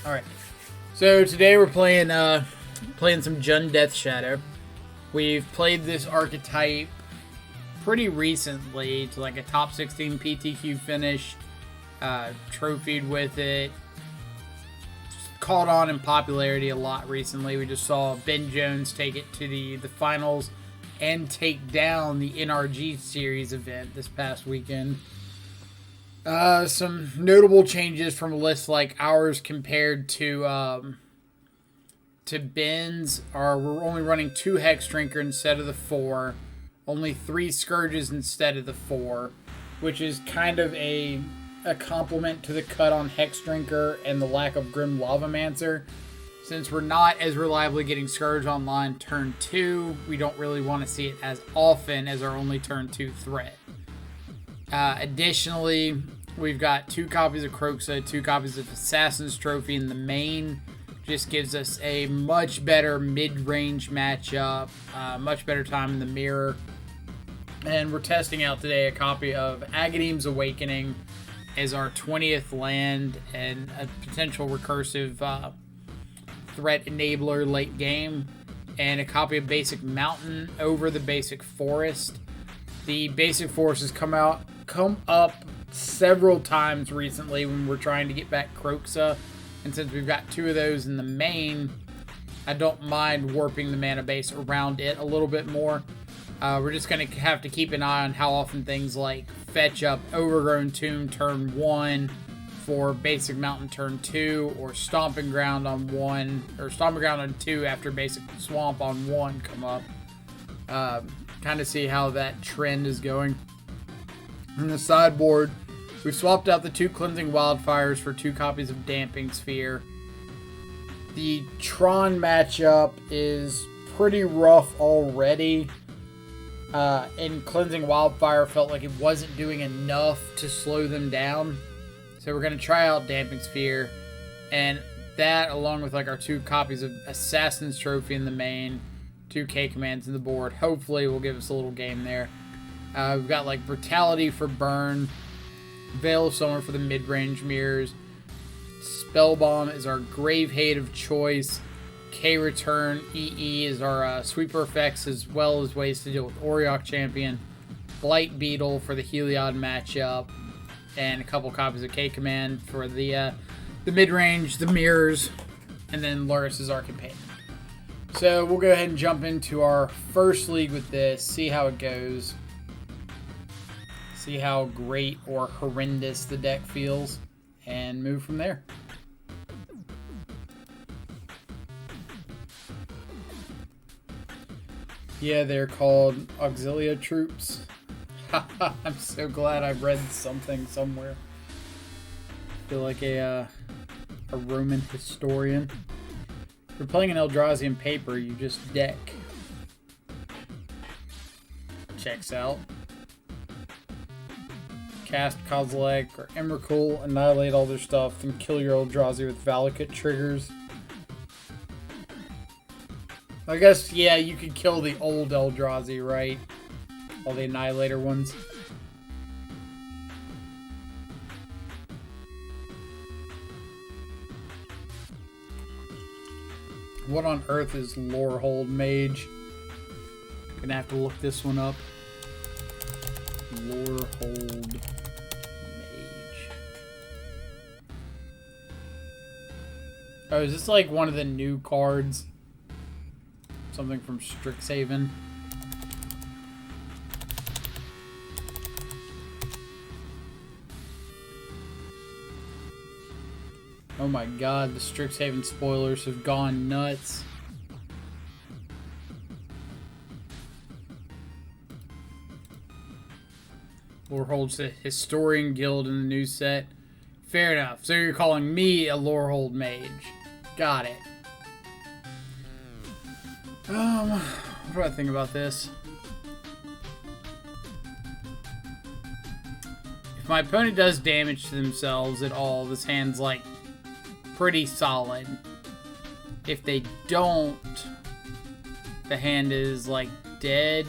Alright. So today we're playing some Jund Death Shadow. We've played this archetype pretty recently to like a top 16 PTQ finish. Trophied with it. Caught on in popularity a lot recently. We just saw Ben Jones take it to the finals and take down the NRG series event this past weekend. Some notable changes from a list like ours compared to Ben's are we're only running 2 Hex Drinker instead of the 4, only 3 Scourges instead of the 4, which is kind of a compliment to the cut on Hex Drinker and the lack of Grim Lavamancer. Since we're not as reliably getting Scourge online turn 2, we don't really want to see it as often as our only turn 2 threat. Additionally, we've got 2 copies of Kroxa, 2 copies of Assassin's Trophy in the main. Just gives us a much better mid-range matchup, much better time in the mirror. And we're testing out today a copy of Agadeem's Awakening as our 20th land and a potential recursive threat enabler late game, and a copy of Basic Mountain over the Basic Forest. The Basic Forest has come up several times recently when we're trying to get back Kroxa, and since we've got 2 of those in the main, I don't mind warping the mana base around it a little bit more. We're just going to have to keep an eye on how often things like fetch up Overgrown Tomb turn 1 for Basic Mountain turn 2, or Stomping Ground on 1, or Stomping Ground on 2 after Basic Swamp on 1 come up. Kind of see how that trend is going. On the sideboard, we've swapped out the 2 Cleansing Wildfires for 2 copies of Damping Sphere. The Tron matchup is pretty rough already. And Cleansing Wildfire felt like it wasn't doing enough to slow them down. So we're going to try out Damping Sphere. And that, along with like our 2 copies of Assassin's Trophy in the main, 2 K commands in the board, hopefully will give us a little game there. We've got like Brutality for burn, Veil of Summer for the mid-range mirrors, Spellbomb is our Grave Hate of choice, K-Return, EE is our sweeper effects, as well as ways to deal with Oriok Champion, Blightbeetle for the Heliod matchup, and a couple copies of K-Command for the mid-range, the mirrors, and then Luris is our companion. So we'll go ahead and jump into our first league with this, see how it goes. See how great or horrendous the deck feels, and move from there. Yeah, they're called Auxilia troops. I'm so glad I read something somewhere. I feel like a Roman historian. If you're playing an Eldrazi in paper, you just deck. Checks out. Cast Kozilek or Emrakul, annihilate all their stuff, and kill your Eldrazi with Valakut triggers. I guess, yeah, you could kill the old Eldrazi, right? All the Annihilator ones. What on earth is Lorehold Mage? Gonna have to look this one up. Lorehold Mage. Oh, is this like one of the new cards? Something from Strixhaven. Oh my god, the Strixhaven spoilers have gone nuts. Lorehold's a Historian Guild in the new set. Fair enough. So you're calling me a Lorehold Mage. Got it. What do I think about this? If my opponent does damage to themselves at all, this hand's like pretty solid. If they don't, the hand is like dead.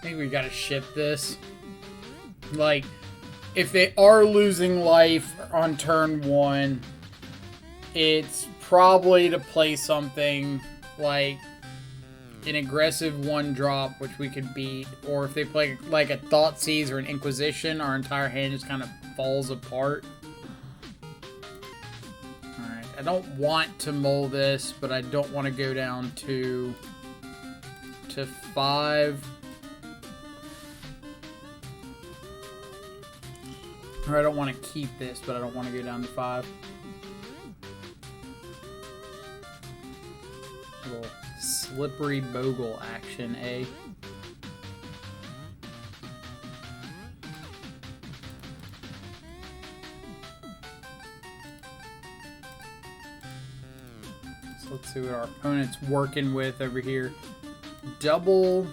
I think we gotta ship this. Like, if they are losing life on turn 1, it's probably to play something like an aggressive 1-drop, which we could beat, or if they play like a Thoughtseize or an Inquisition, our entire hand just kind of falls apart. Alright, I don't want to mull this, but I don't want to go down to 5. Or I don't want to keep this, but I don't want to go down to 5. Little slippery Bogle action, eh? So let's see what our opponent's working with over here. Double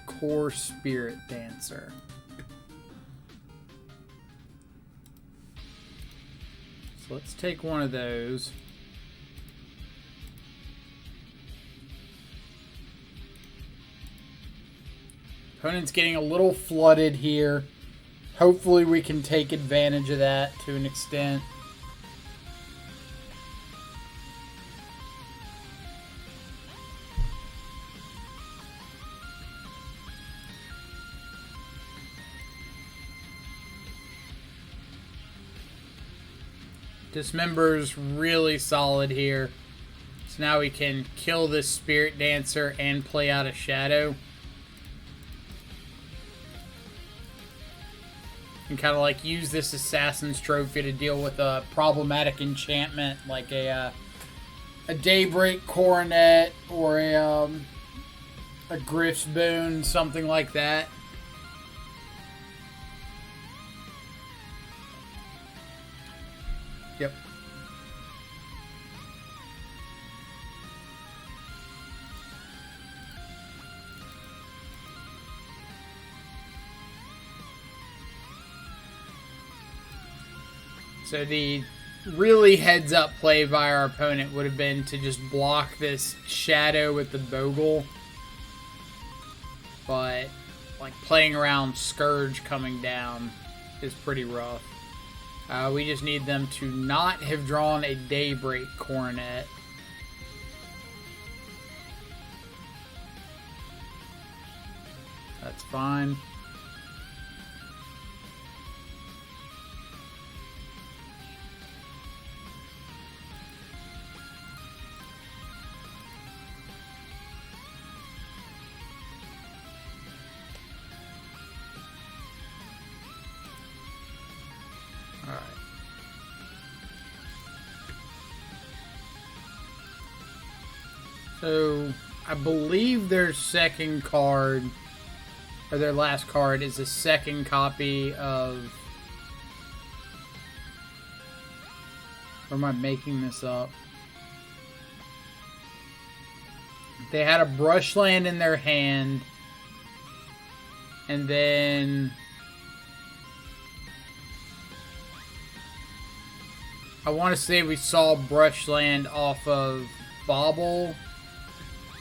Core Spirit Dancer. So let's take one of those. Opponent's getting a little flooded here. Hopefully we can take advantage of that to an extent. Dismember's really solid here. So now we can kill this Spirit Dancer and play out a Shadow. And kind of like use this Assassin's Trophy to deal with a problematic enchantment like a Daybreak Coronet or a Griff's Boon, something like that. Yep. So the really heads-up play by our opponent would have been to just block this Shadow with the Bogle. But, like, playing around Scourge coming down is pretty rough. We just need them to not have drawn a Daybreak Coronet. That's fine. So, I believe their second card, or their last card, is a second copy of... Or am I making this up? They had a Brushland in their hand, and then... I want to say we saw Brushland off of Bobble.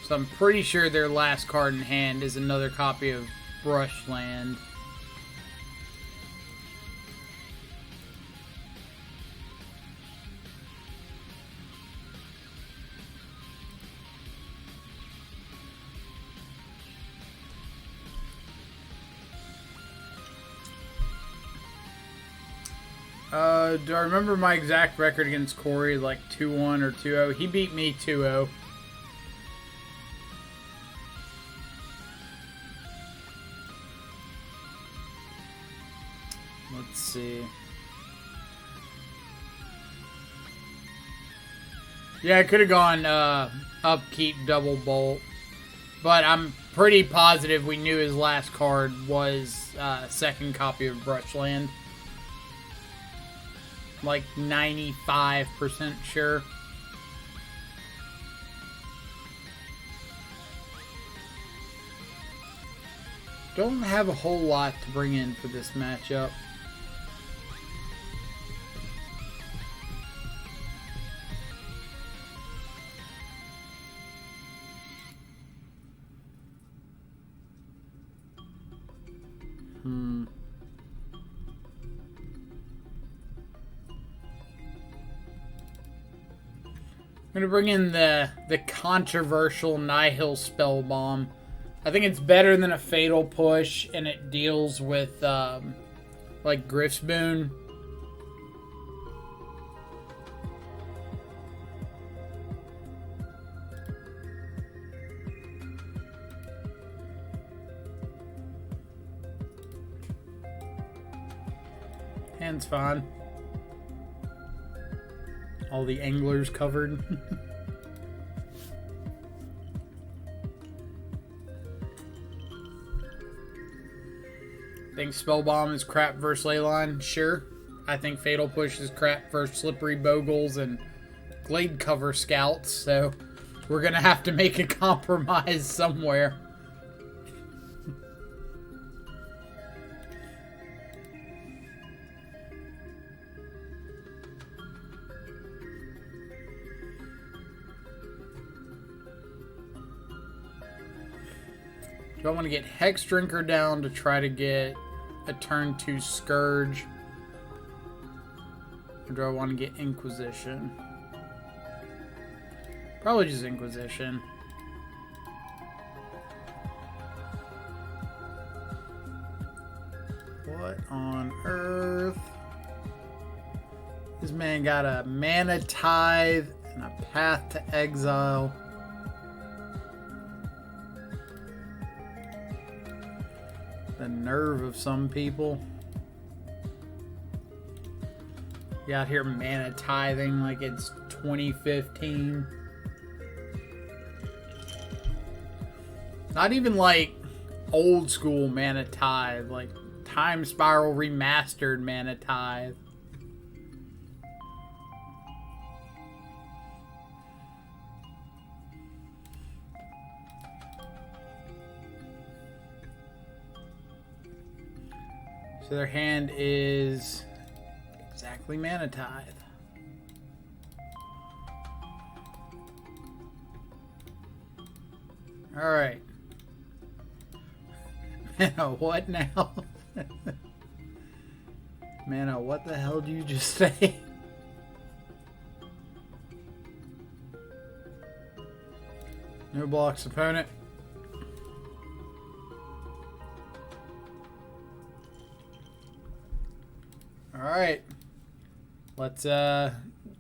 So I'm pretty sure their last card in hand is another copy of Brushland. Do I remember my exact record against Corey? Like 2-1 or 2-0? He beat me 2-0. Let's see. Yeah, I could have gone upkeep double bolt, but I'm pretty positive we knew his last card was a second copy of Brushland. Like 95% sure. Don't have a whole lot to bring in for this matchup. I'm gonna bring in the controversial Nihil Spell Bomb. I think it's better than a Fatal Push, and it deals with like Griff's Boon. Hand's fine. All the anglers covered. Think Spell Bomb is crap versus Leyline? Sure. I think Fatal Push is crap versus Slippery Bogles and Glade Cover Scouts, so we're gonna have to make a compromise somewhere. Do I want to get Hex Drinker down to try to get a turn 2 Scourge? Or do I want to get Inquisition? Probably just Inquisition. What on earth? This man got a Mana Tithe and a Path to Exile. The nerve of some people. You out here mana tithing like it's 2015. Not even like old school mana tithe, like Time Spiral Remastered mana tithe. So their hand is exactly Mana Tithe. Alright. Mana, what now? Mana, what the hell did you just say? No blocks, opponent. Alright, let's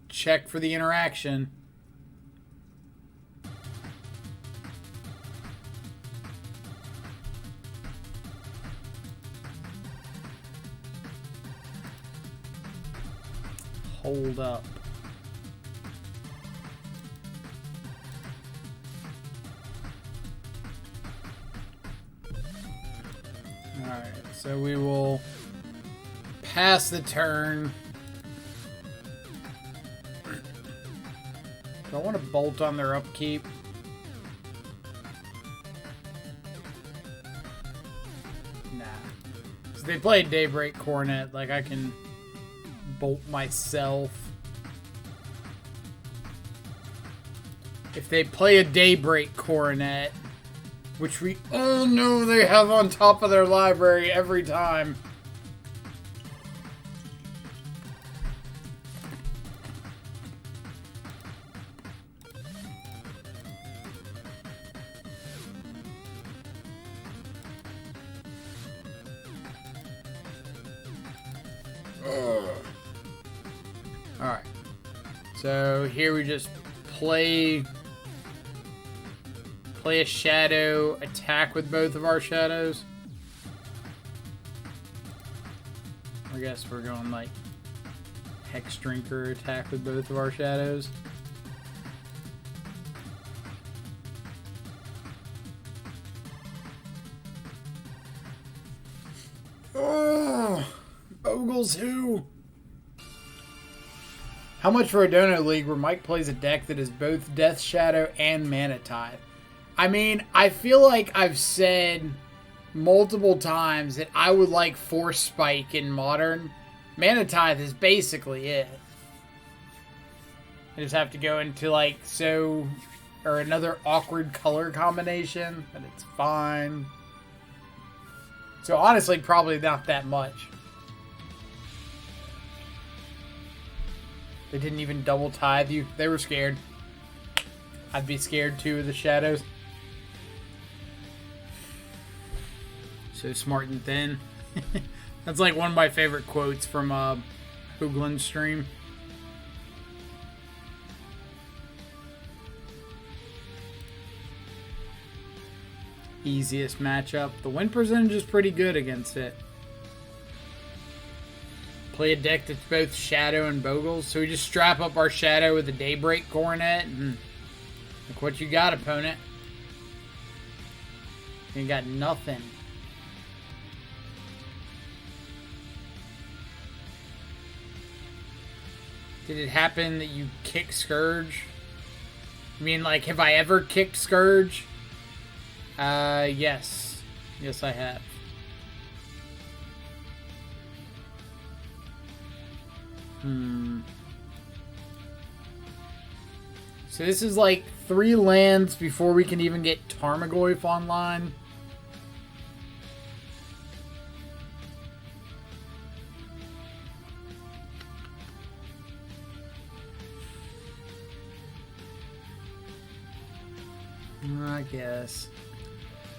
check for the interaction. Hold up. Alright, so we will pass the turn. Do I want to bolt on their upkeep? Nah. So they play Daybreak Coronet, like I can bolt myself. If they play a Daybreak Coronet, which we all know they have on top of their library every time. Alright. So here we just play a shadow, attack with both of our shadows. I guess we're going like Hex Drinker, attack with both of our shadows. Oh, Bogles who? How much for a Dono League where Mike plays a deck that is both Death Shadow and Mana Tithe? I mean, I feel like I've said multiple times that I would like Force Spike in Modern. Mana Tithe is basically it. I just have to go into like or another awkward color combination, but it's fine. So honestly, probably not that much. They didn't even double tithe you. They were scared. I'd be scared too of the shadows. So smart and thin. That's like one of my favorite quotes from Hoogland's stream. Easiest matchup. The win percentage is pretty good against it. Play a deck that's both Shadow and Bogles. So we just strap up our Shadow with a Daybreak Coronet and look what you got, opponent. You got nothing. Did it happen that you kick Scourge? I mean, like, have I ever kicked Scourge? Yes. Yes, I have. So this is like 3 lands before we can even get Tarmogoyf online. I guess.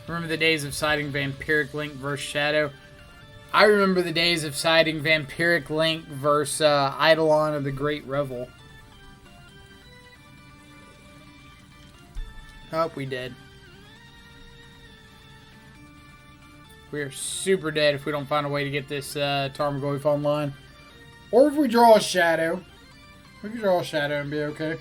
Remember the days of siding Vampiric Link versus Shadow? I remember the days of siding Vampiric Link versus Eidolon of the Great Revel. Oh, we did. We are super dead if we don't find a way to get this Tarmogoyf online. Or if we draw a Shadow. We can draw a Shadow and be okay.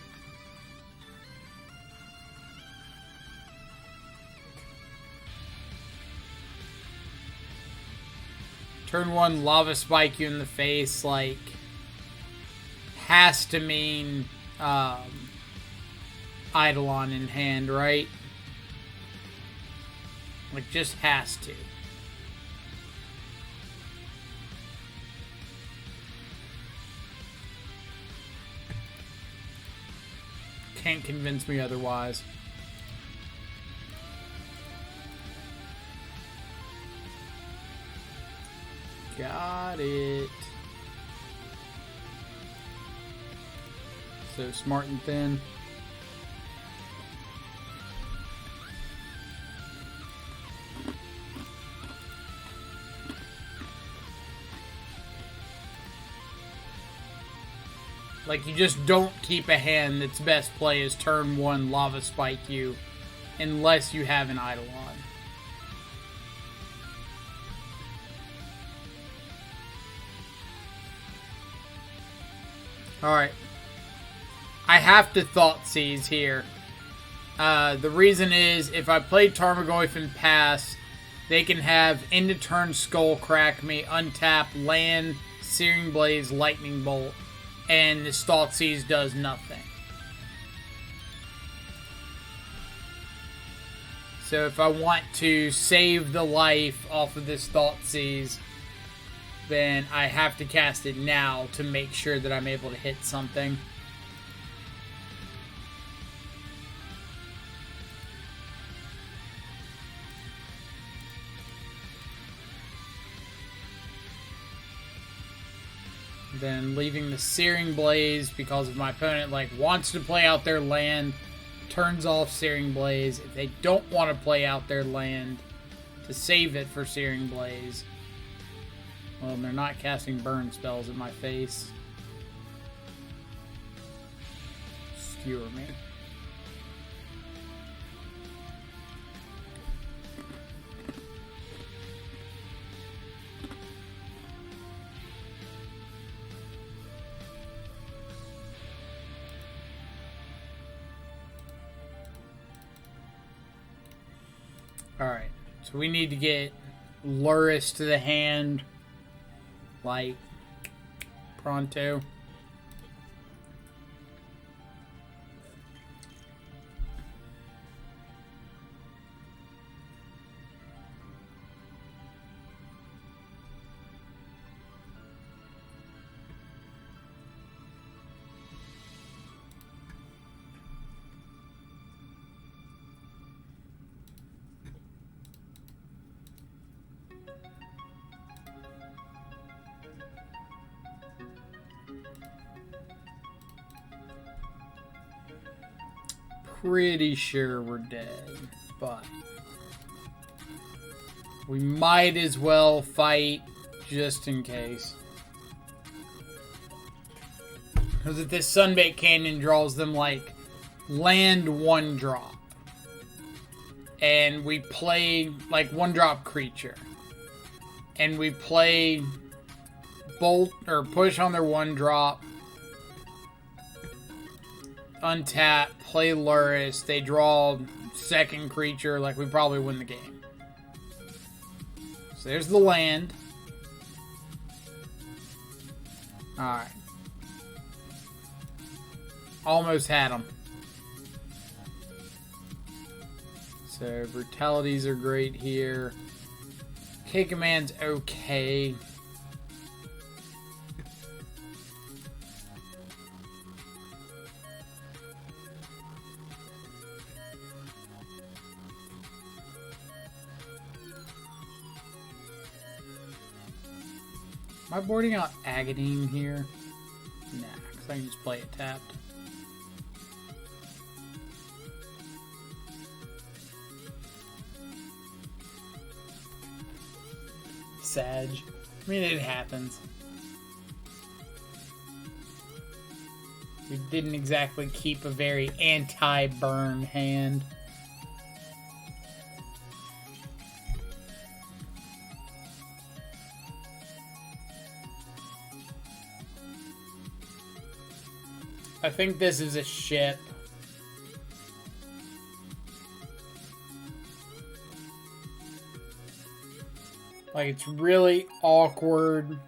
Turn 1, Lava Spike you in the face, like, has to mean Eidolon in hand, right? Like, just has to. Can't convince me otherwise. Got it. So smart and thin. Like, you just don't keep a hand that's best play is turn 1 Lava Spike you unless you have an Eidolon. Alright. I have to Thoughtseize here. The reason is, if I play Tarmogoyf and pass, they can have end of turn Skullcrack me, untap, land, Searing Blaze, Lightning Bolt, and this Thoughtseize does nothing. So if I want to save the life off of this Thoughtseize, then I have to cast it now to make sure that I'm able to hit something. Then leaving the Searing Blaze because if my opponent wants to play out their land, turns off Searing Blaze. If they don't want to play out their land, to save it for Searing Blaze. Well, they're not casting burn spells in my face. Skewer me. Alright, so we need to get Luris to the hand, like, pronto. pretty sure we're dead, but we might as well fight just in case. Because if this Sunbait Canyon draws them like land 1-drop, and we play like 1-drop creature, and we play bolt or push on their 1-drop, untap, play Luris, they draw second creature, like we probably win the game. So there's the land. Alright. Almost had them. So brutalities are great here. K-Command's okay. Am I boarding out Agadeem here? Nah, because I can just play it tapped. Sag. I mean, it happens. We didn't exactly keep a very anti-burn hand. I think this is a ship. Like, it's really awkward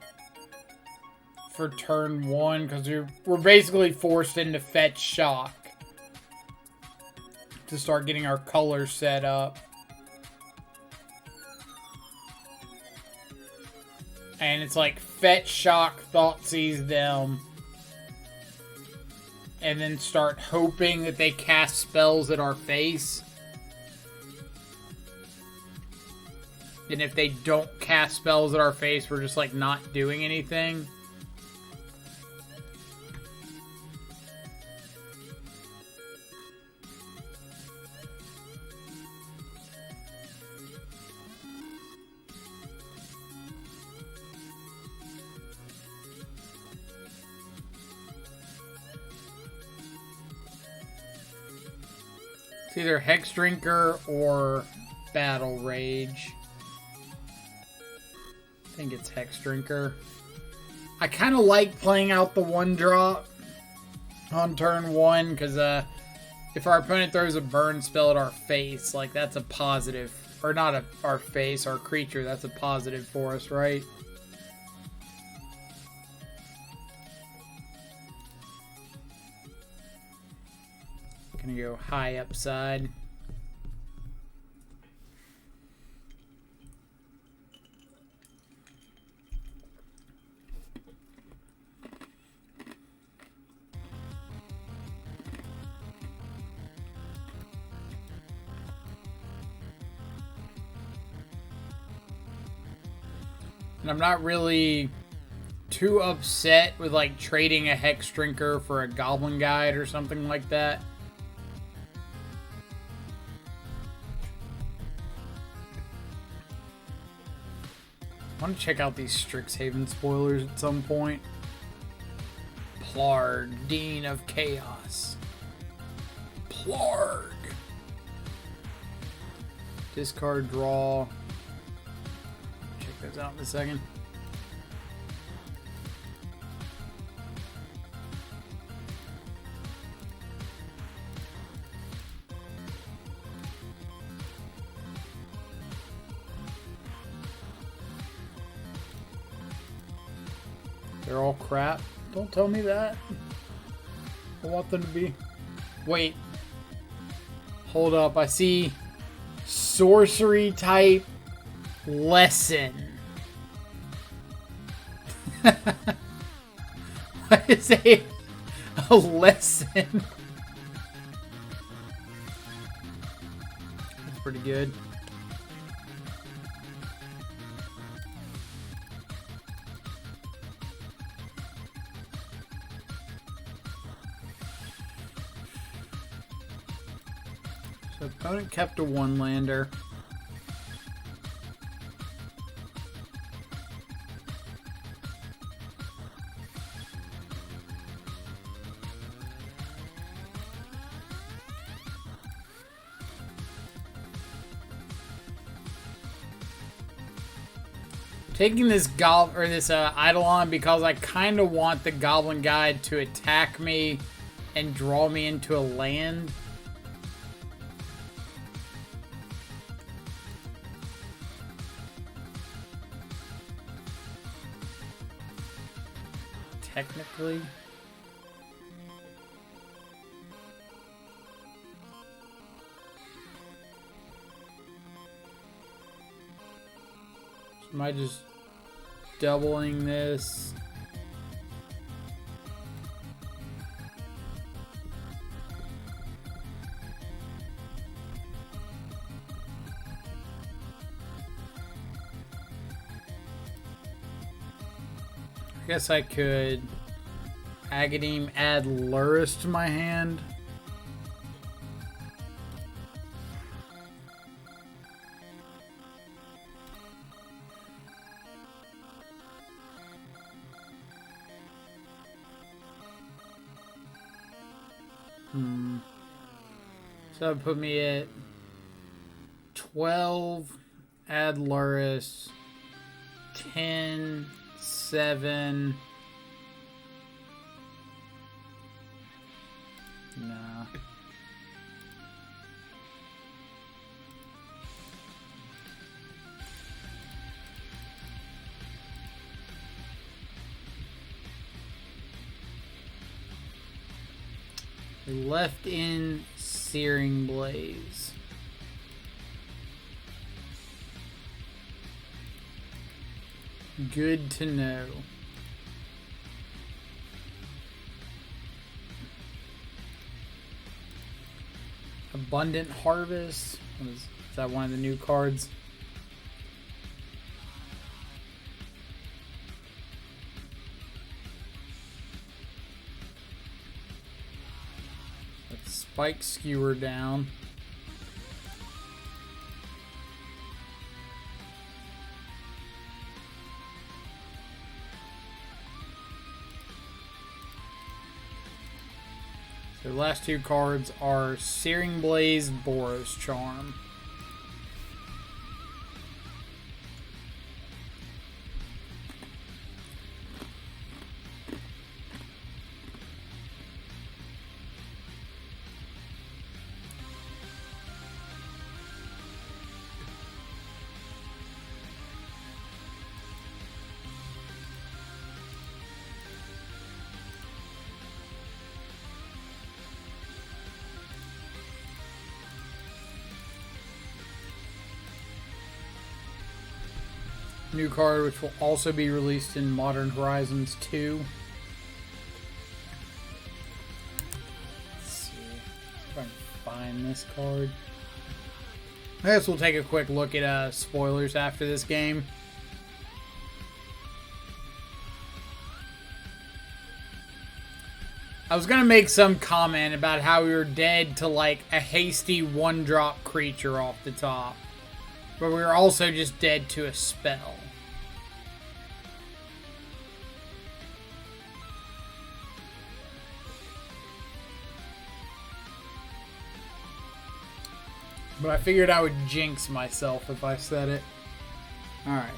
for turn 1 because we're basically forced into fetch shock to start getting our colors set up. And it's like fetch shock, Thoughtseize them, and then start hoping that they cast spells at our face. And if they don't cast spells at our face, we're just like not doing anything. It's either Hex Drinker or Battle Rage. I think it's Hex Drinker. I kind of like playing out the 1-drop on turn 1 because if our opponent throws a burn spell at our face, like that's a positive. Or not our face, our creature, that's a positive for us, right? Gonna go high upside. And I'm not really too upset with like trading a Hex Drinker for a Goblin Guide or something like that. I want to check out these Strixhaven spoilers at some point. Plarg, Dean of Chaos. Plarg. Discard, draw. Check those out in a second. They're all crap. Don't tell me that. I want them to be. Wait. Hold up. I see sorcery type lesson. What is a lesson? That's pretty good. Opponent kept a 1-lander. Taking this Eidolon because I kind of want the Goblin Guide to attack me and draw me into a land. Technically. So am I just doubling this? I guess I could Agadeem, add Luris to my hand. So that would put me at 12, add Luris, 10, 7. No. Left in Searing Blaze. Good to know. Abundant Harvest. Is that one of the new cards? Let's Spike Skewer down. The last two cards are Searing Blaze, Boros Charm. New card, which will also be released in Modern Horizons 2. Let's see if I can find this card. I guess we'll take a quick look at spoilers after this game. I was going to make some comment about how we were dead to like a hasty 1-drop creature off the top. But we were also just dead to a spell. But I figured I would jinx myself if I said it. Alright.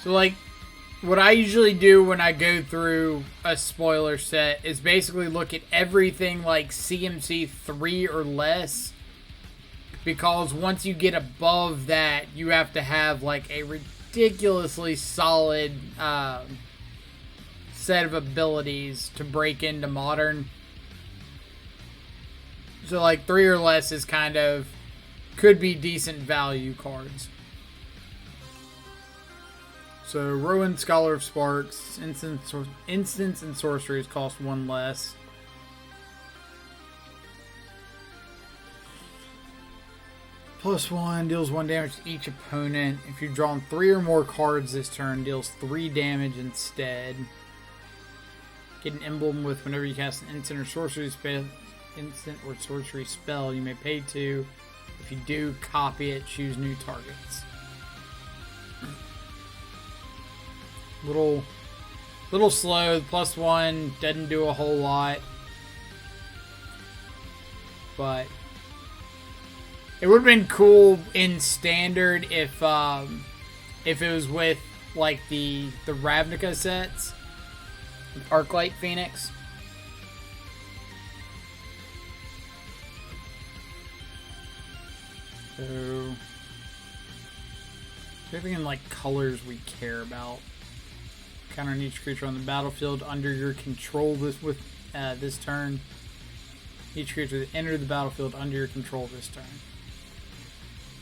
So, like, what I usually do when I go through a spoiler set is basically look at everything like CMC 3 or less. Because once you get above that, you have to have like a ridiculously solid set of abilities to break into Modern. So like 3 or less is kind of, could be decent value cards. So Rowan, Scholar of Sparks, Instants and Sorceries cost 1 less. +1, deals 1 damage to each opponent. If you've drawn 3 or more cards this turn, deals 3 damage instead. Get an emblem with whenever you cast an instant or sorcery spell, you may pay 2. If you do, copy it, choose new targets. Little slow. +1 doesn't do a whole lot, but it would have been cool in standard if it was with like the Ravnica sets, Arclight Phoenix. So, everything in like colors we care about. Counter on each creature on the battlefield under your control this turn. Each creature that entered the battlefield under your control this turn.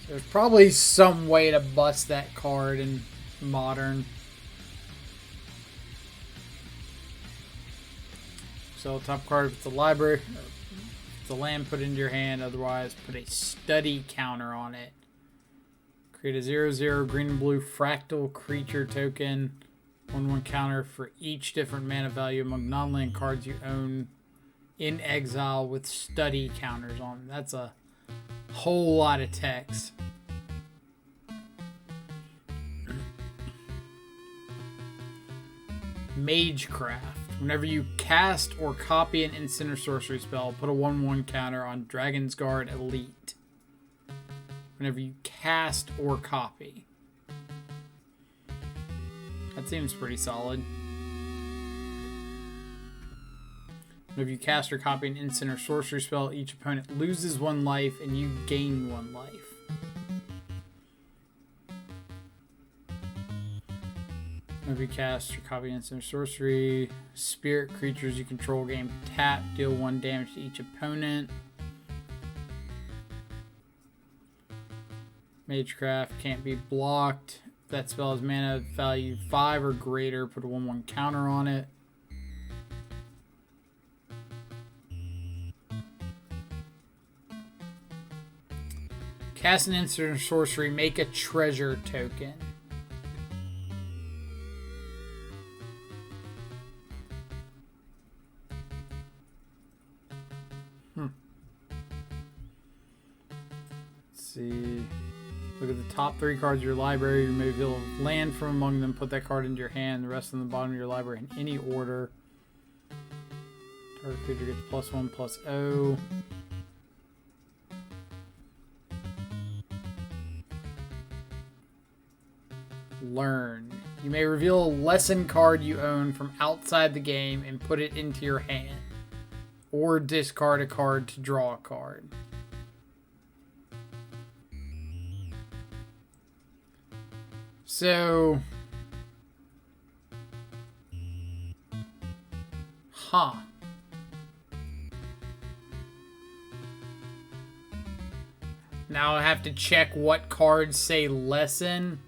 So there's probably some way to bust that card in Modern. So top card with the library. The land put into your hand, otherwise put a study counter on it. Create a 0/0 green and blue fractal creature token. 1/1 counter for each different mana value among non-land cards you own in exile with study counters on them. That's a whole lot of text. Magecraft. Whenever you cast or copy an instant or sorcery spell, put a 1/1 counter on Dragon's Guard Elite. Whenever you cast or copy. That seems pretty solid. Whenever you cast or copy an instant or sorcery spell, each opponent loses 1 life and you gain 1 life. Whenever you cast or copy instant or sorcery, spirit creatures you control gain tap, deal 1 damage to each opponent. Magecraft can't be blocked. If that spell has mana value 5 or greater, put a 1/1 counter on it. Cast an instant or sorcery, make a treasure token. See. Look at the top 3 cards of your library. You may reveal a land from among them. Put that card into your hand. The rest on the bottom of your library in any order. Target creature gets +1/+0. Learn. You may reveal a lesson card you own from outside the game and put it into your hand. Or discard a card to draw a card. So, now I have to check what cards say lesson.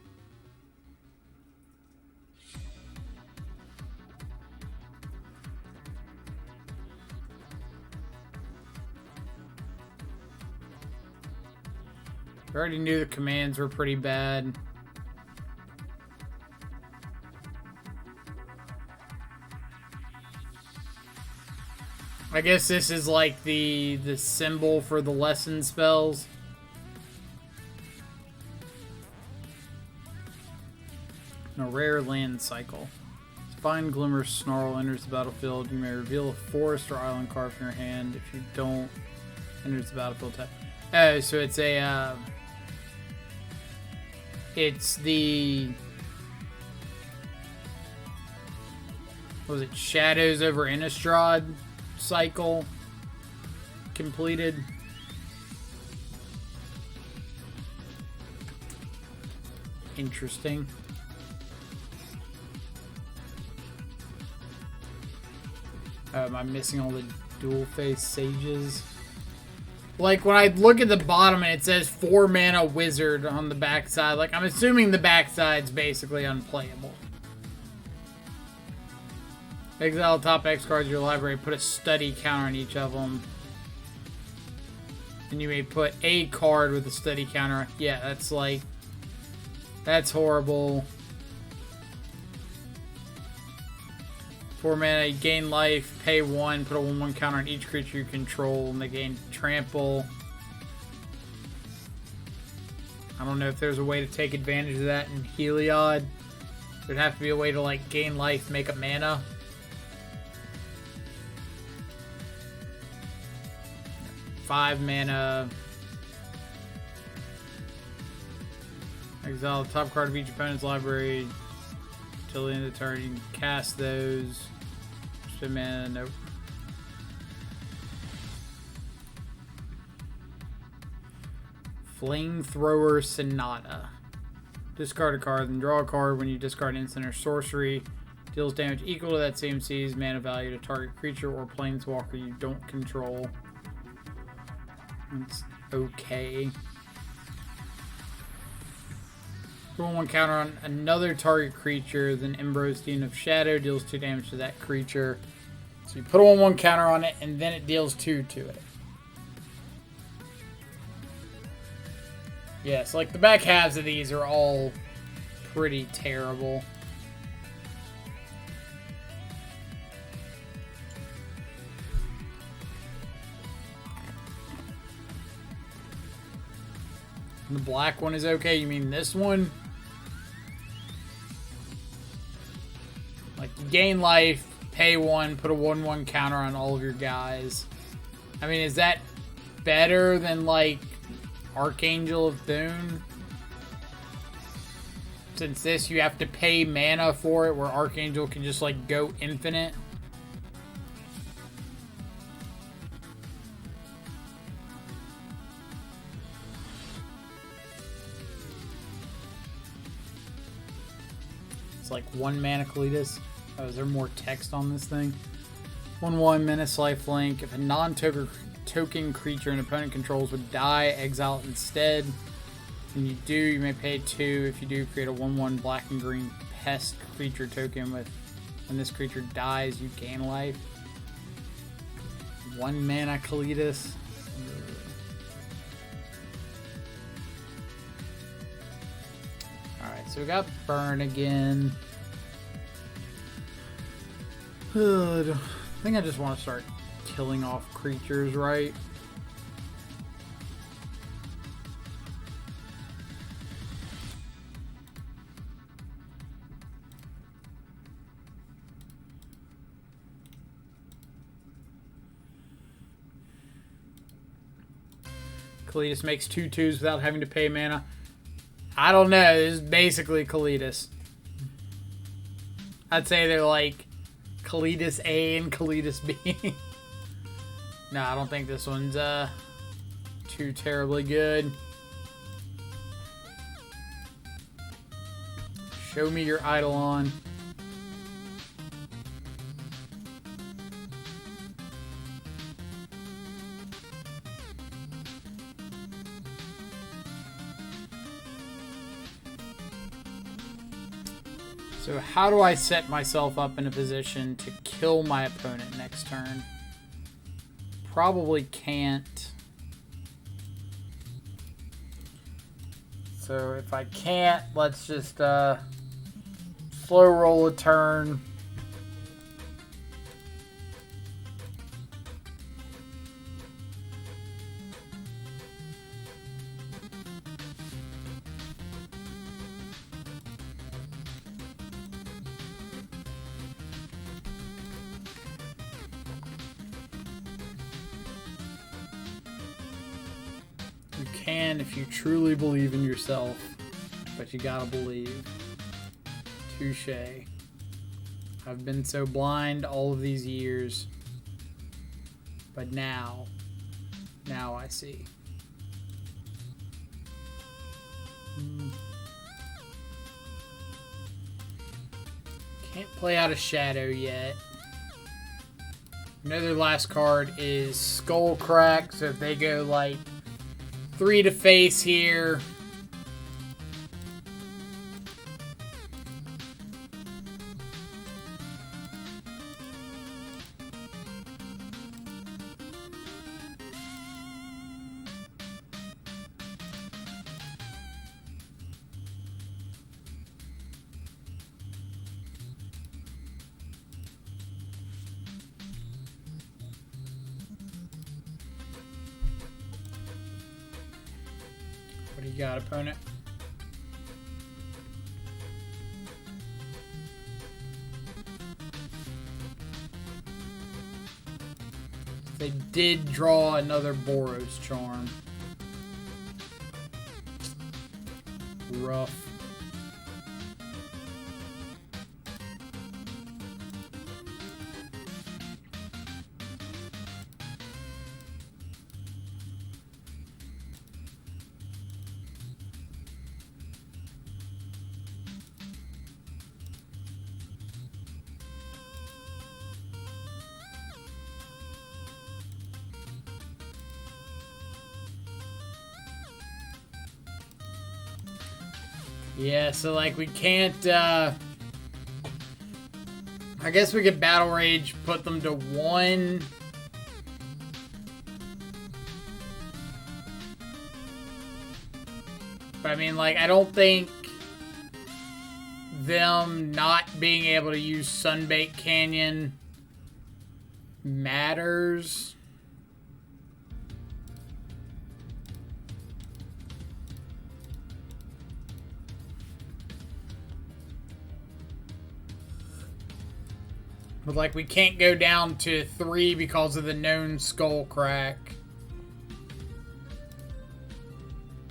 I already knew the commands were pretty bad. I guess this is like the symbol for the lesson spells. A rare land cycle. Spine Glimmer Snarl enters the battlefield. You may reveal a forest or island card from your hand. If you don't, enters the battlefield type. Oh, so it's a it's the, what was it, Shadows over Innistrad cycle completed. Interesting. Am I missing all the dual face sages? Like when I look at the bottom and it says 4 mana wizard on the backside, like I'm assuming the backside's basically unplayable. Exile top X cards of your library, put a study counter on each of them. And you may put a card with a study counter. Yeah, that's like, that's horrible. 4 mana, you gain life, pay 1, put a 1/1 counter on each creature you control, and they gain trample. I don't know if there's a way to take advantage of that in Heliod. There'd have to be a way to, like, gain life, make a mana. Five mana. Exile the top card of each opponent's library till the end of the turn. You can cast those. Spend mana, nope. Flamethrower Sonata. Discard a card, then draw a card. When you discard an instant or sorcery, deals damage equal to that CMC's mana value to target creature or planeswalker you don't control. It's okay. Put 1/1 counter on another target creature, then Embrose Dean of Shadow deals 2 damage to that creature. So you put a 1/1 counter on it, and then it deals 2 to it. Yeah, so like the back halves of these are all pretty terrible. The black one is okay. You mean this one? Like, you gain life, pay 1, put a 1/1 counter on all of your guys. I mean, is that better than, like, Archangel of Boon? Since this, you have to pay mana for it, where Archangel can just, like, go infinite. It's like 1 mana Kalitas. Oh, is there more text on this thing? 1/1 Menace Lifelink. If a non-token creature an opponent controls would die, exile it instead. When you do, you may pay 2. If you do, create a 1/1 black and green pest creature token with when this creature dies, you gain life. 1 mana Kalitas. Alright, so we got Burn again. I think I just want to start killing off creatures, right? Kalitas makes 2/2s without having to pay mana. I don't know. This is basically Kalitas. I'd say they're like Kalitas A and Kalitas B. No, I don't think this one's too terribly good. Show me your Eidolon. So how do I set myself up in a position to kill my opponent next turn? Probably can't. So if I can't, let's just slow roll a turn. If you truly believe in yourself, but you gotta believe. Touche. I've been so blind all of these years, but now I see. Can't play out a shadow yet. I know their last card is Skullcrack, so if they go like 3 to face here. What you got, opponent? They did draw another Boros Charm. Rough. Yeah, so like we can't, I guess we could Battle Rage, put them to 1. But I mean, like, I don't think them not being able to use Sunbait Canyon matters. But, like, we can't go down to 3 because of the known Skull Crack.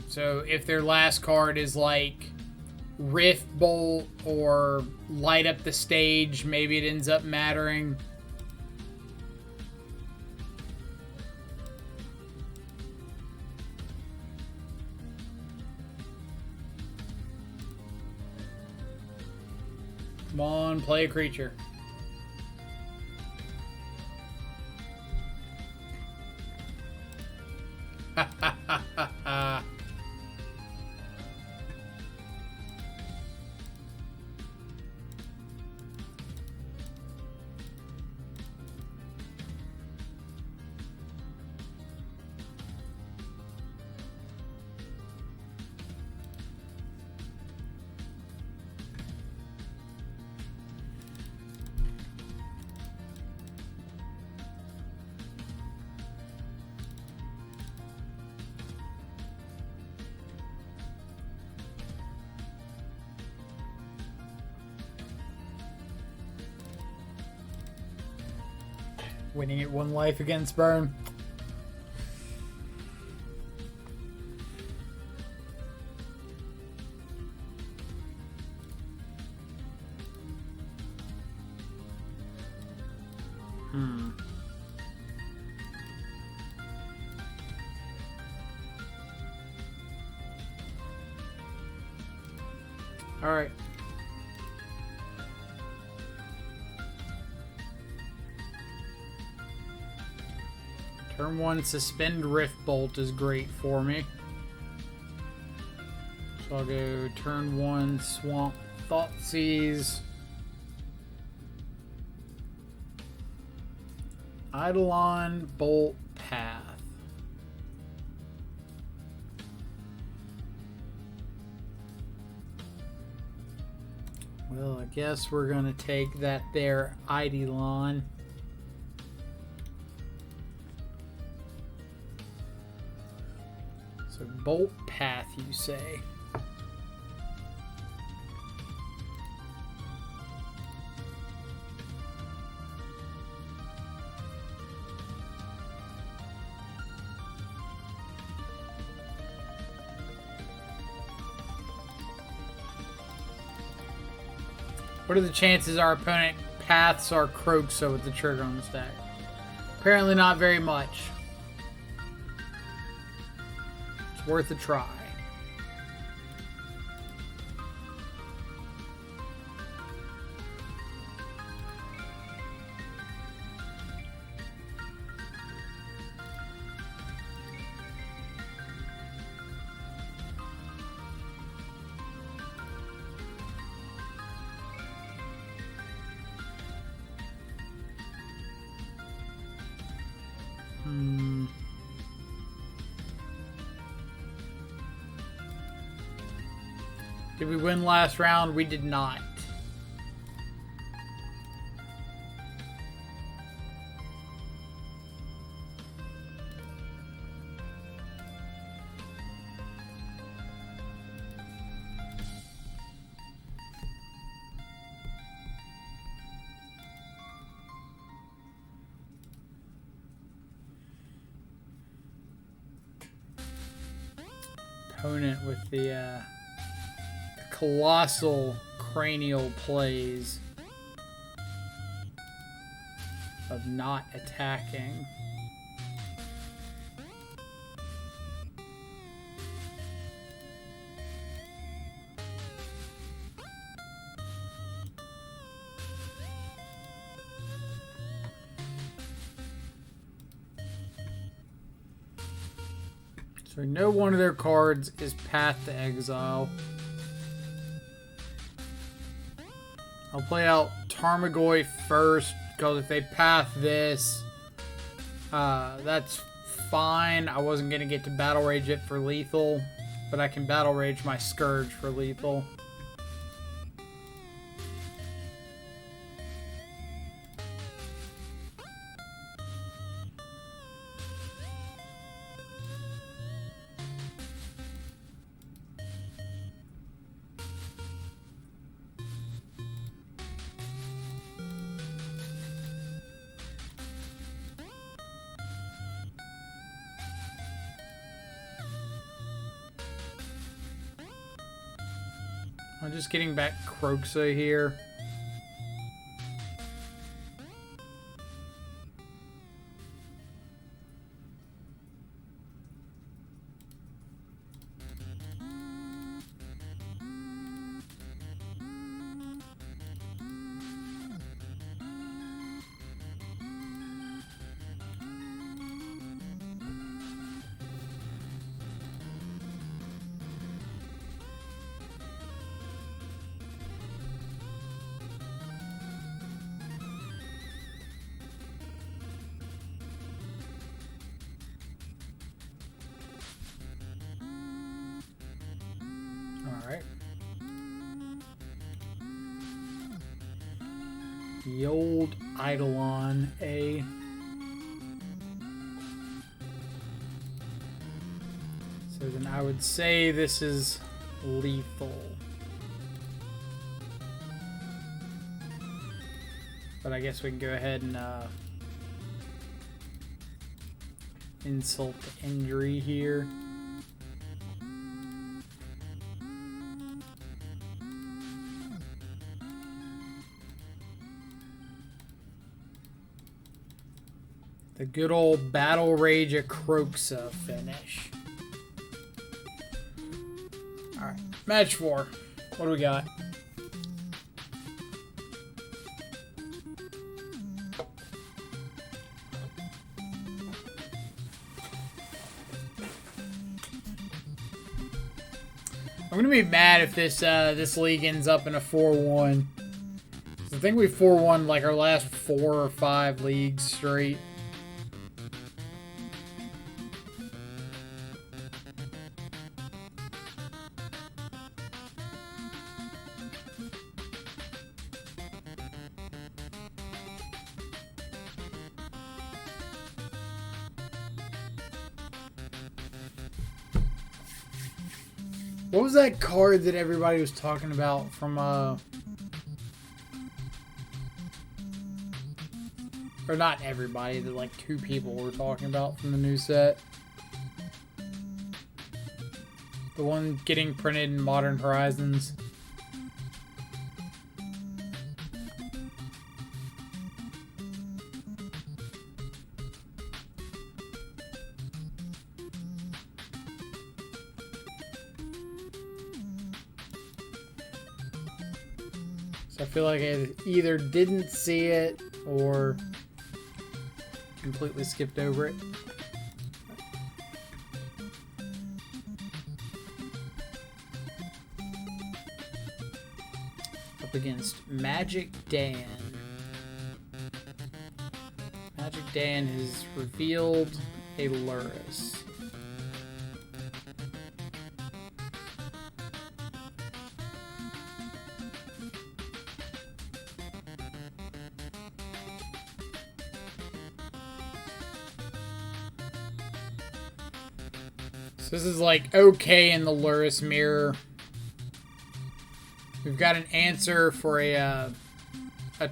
So, if their last card is, like, Rift Bolt or Light Up the Stage, maybe it ends up mattering. Come on, play a creature. Winning at 1 life against Burn. All right. Turn 1, Suspend Rift Bolt is great for me. So I'll go turn 1, Swamp Thoughtseize. Eidolon, Bolt, Path. Well, I guess we're going to take that there Eidolon. So Bolt, Path, you say? What are the chances our opponent paths our Kroxa with the trigger on the stack? Apparently not very much. It's worth a try. Did we win last round? We did not. opponent with the colossal cranial plays of not attacking. So we know one of their cards is Path to Exile. I'll play out Tarmogoyf first, because if they path this, that's fine. I wasn't going to get to Battle Rage it for lethal, but I can Battle Rage my Scourge for lethal. I'm just getting back Croxa here. Alright. The old Eidolon A. So then I would say this is lethal. But I guess we can go ahead and insult to injury here. The good old Battle Rage a Croxa finish. Alright, match 4. What do we got? I'm gonna be mad if this league ends up in a 4-1. I think we 4-1 like our last 4 or 5 leagues straight. What was that card that everybody was talking about from, or not everybody, that like 2 people were talking about from the new set? The one getting printed in Modern Horizons. So I feel like I either didn't see it or completely skipped over it. Up against Magic Dan. Magic Dan has revealed a Lurrus. So this is like okay in the Lurrus mirror. We've got an answer for a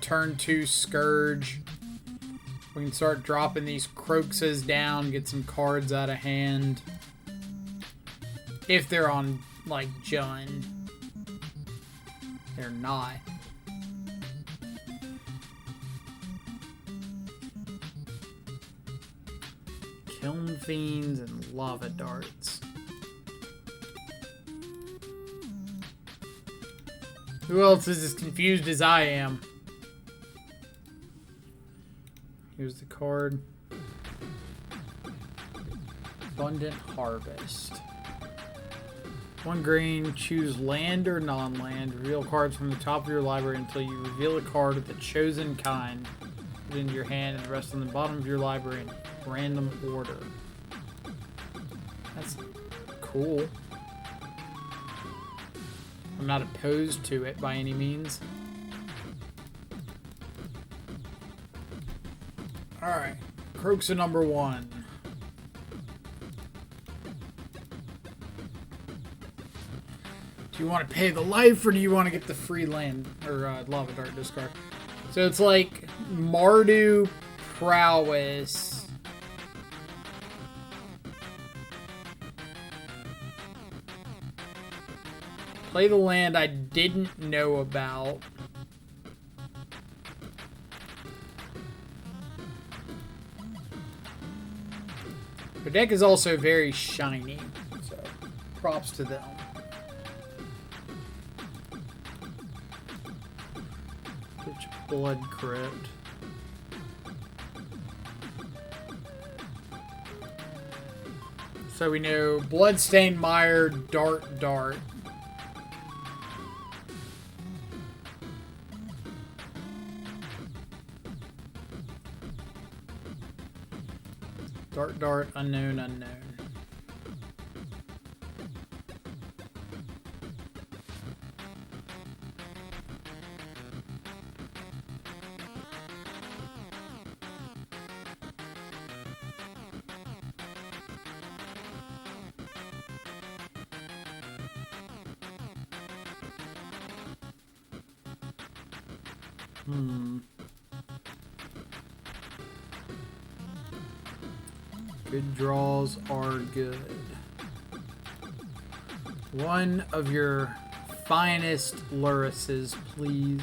turn 2 Scourge. We can start dropping these Croxas down, get some cards out of hand. If they're on, like, Jund. They're not. Kiln Fiends and Lava Darts. Who else is as confused as I am? Here's the card. Abundant Harvest. 1 green, choose land or non-land. Reveal cards from the top of your library until you reveal a card of the chosen kind. Put it into your hand and the rest on the bottom of your library in random order. That's cool. I'm not opposed to it by any means. Alright, Croxa number 1. Do you want to pay the life or do you want to get the free land or Lava Dart discard? So it's like Mardu Prowess. Play the land I didn't know about. The deck is also very shiny, so props to them. Pitch Blood Crypt. So we know Bloodstained Mire, Dart. Dart, unknown. Good draws are good. One of your finest Lurises, please.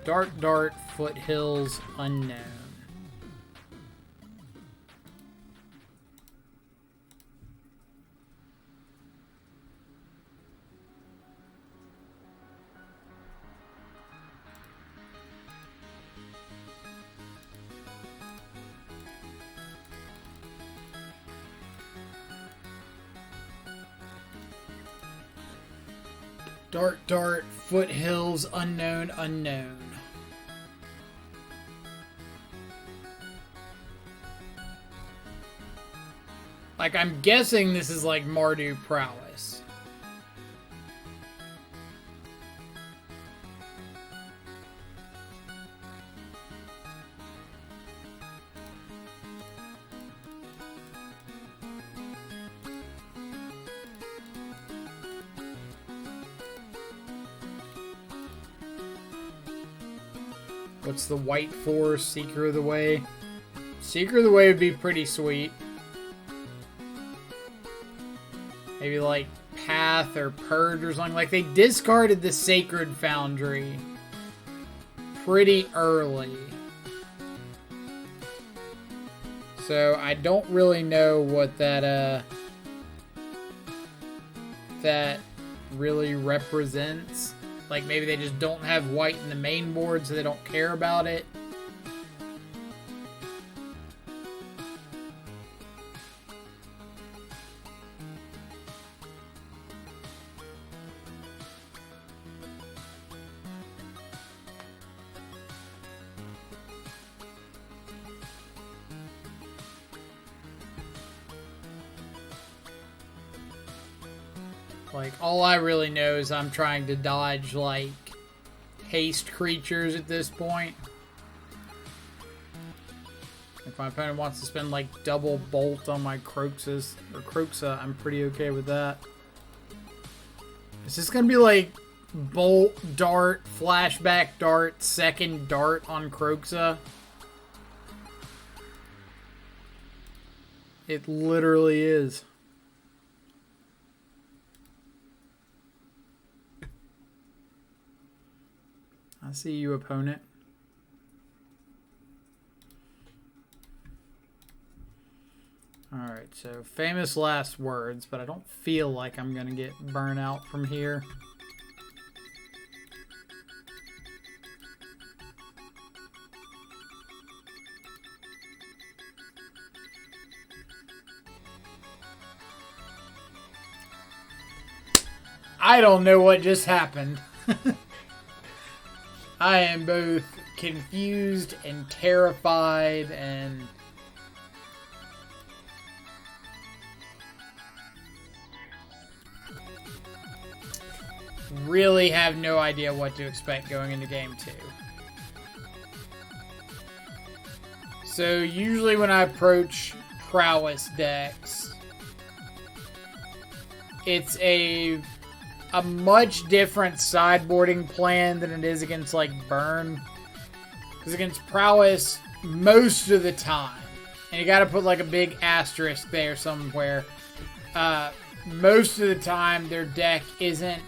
So Dart, Foothills, unknown. Dart, Foothills, unknown. Like, I'm guessing this is like Mardu Prowess. What's the white for? Seeker of the Way? Seeker of the Way would be pretty sweet. Maybe like Path or Purge or something. Like, they discarded the Sacred Foundry pretty early. So I don't really know what that really represents. Like, maybe they just don't have white in the main board, so they don't care about it. Like, all I really know is I'm trying to dodge, like, haste creatures at this point. If my opponent wants to spend, like, double bolt on my Croxa, I'm pretty okay with that. Is this gonna be, like, bolt, dart, flashback dart, second dart on Kroxa. It literally is. I see you, opponent. Alright, so famous last words, but I don't feel like I'm going to get burnout from here. I don't know what just happened. I am both confused and terrified and... really have no idea what to expect going into game 2. So usually when I approach prowess decks, it's a much different sideboarding plan than it is against like burn. Because against prowess, most of the time, and you gotta put like a big asterisk there somewhere, most of the time their deck isn't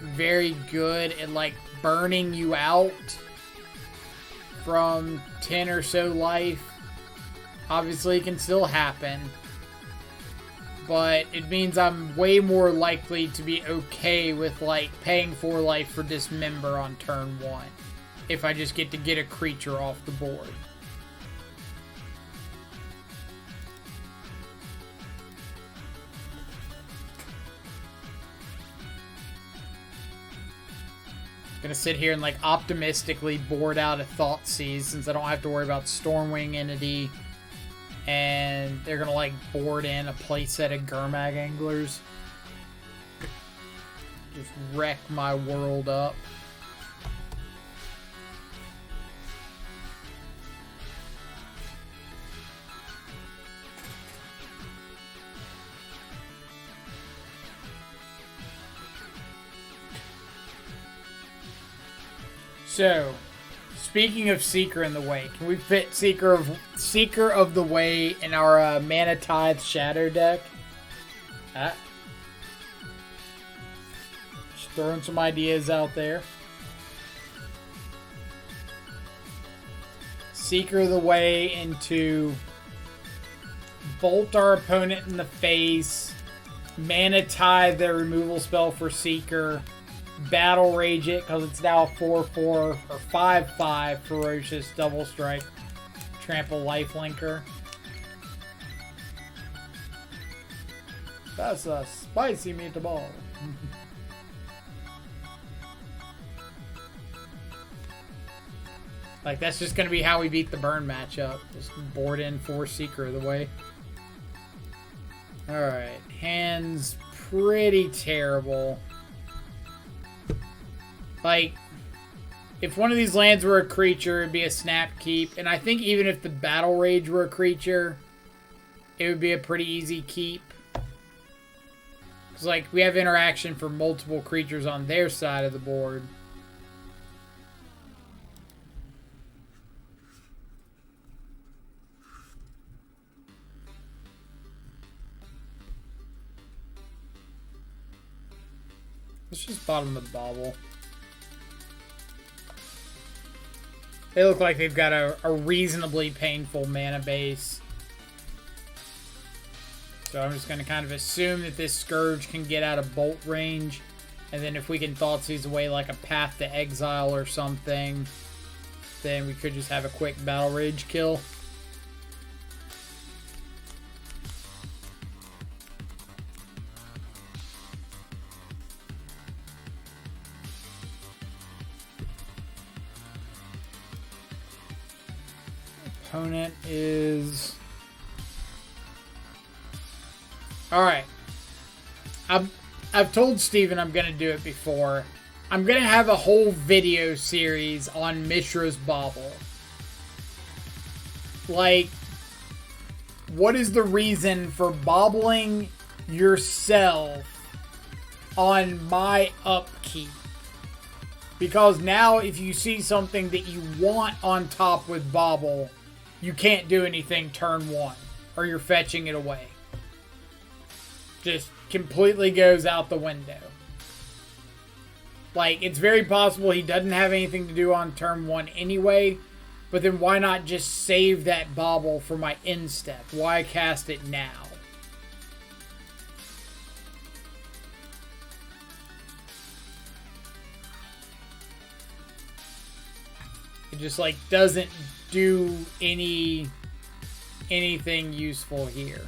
very good at like burning you out from 10 or so life. Obviously it can still happen, but it means I'm way more likely to be okay with like paying 4 life for Dismember on turn 1 if I just get to get a creature off the board. Gonna sit here and like optimistically board out a Thoughtseize since I don't have to worry about Stormwing Entity, and they're gonna like board in a playset of Gurmag Anglers. Just wreck my world up. So, speaking of Seeker in the Way, can we fit Seeker of the Way in our Mana Tithe Shadow deck? Just throwing some ideas out there. Seeker of the Way into bolt our opponent in the face, Mana Tithe their removal spell for Seeker, Battle Rage it because it's now a 4/4 or 5/5 ferocious double strike trample lifelinker. That's a spicy meatball. Like that's just gonna be how we beat the burn matchup. Just board in 4 Seeker of the Way. Alright, hand's pretty terrible. Like, if one of these lands were a creature, it'd be a snap keep. And I think even if the Battle Rage were a creature, it would be a pretty easy keep. Because, like, we have interaction for multiple creatures on their side of the board. Let's just bottom the bobble. They look like they've got a reasonably painful mana base. So I'm just going to kind of assume that this Scourge can get out of bolt range. And then if we can Thoughtseize away like a Path to Exile or something, then we could just have a quick Battle Rage kill. Opponent is... Alright. I've told Steven I'm going to do it before. I'm going to have a whole video series on Mishra's Bauble. Like, what is the reason for bobbling yourself on my upkeep? Because now if you see something that you want on top with Bobble, you can't do anything turn 1. Or you're fetching it away. Just completely goes out the window. Like, it's very possible he doesn't have anything to do on turn 1 anyway. But then why not just save that Bobble for my end step? Why cast it now? It just, like, doesn't do anything useful here.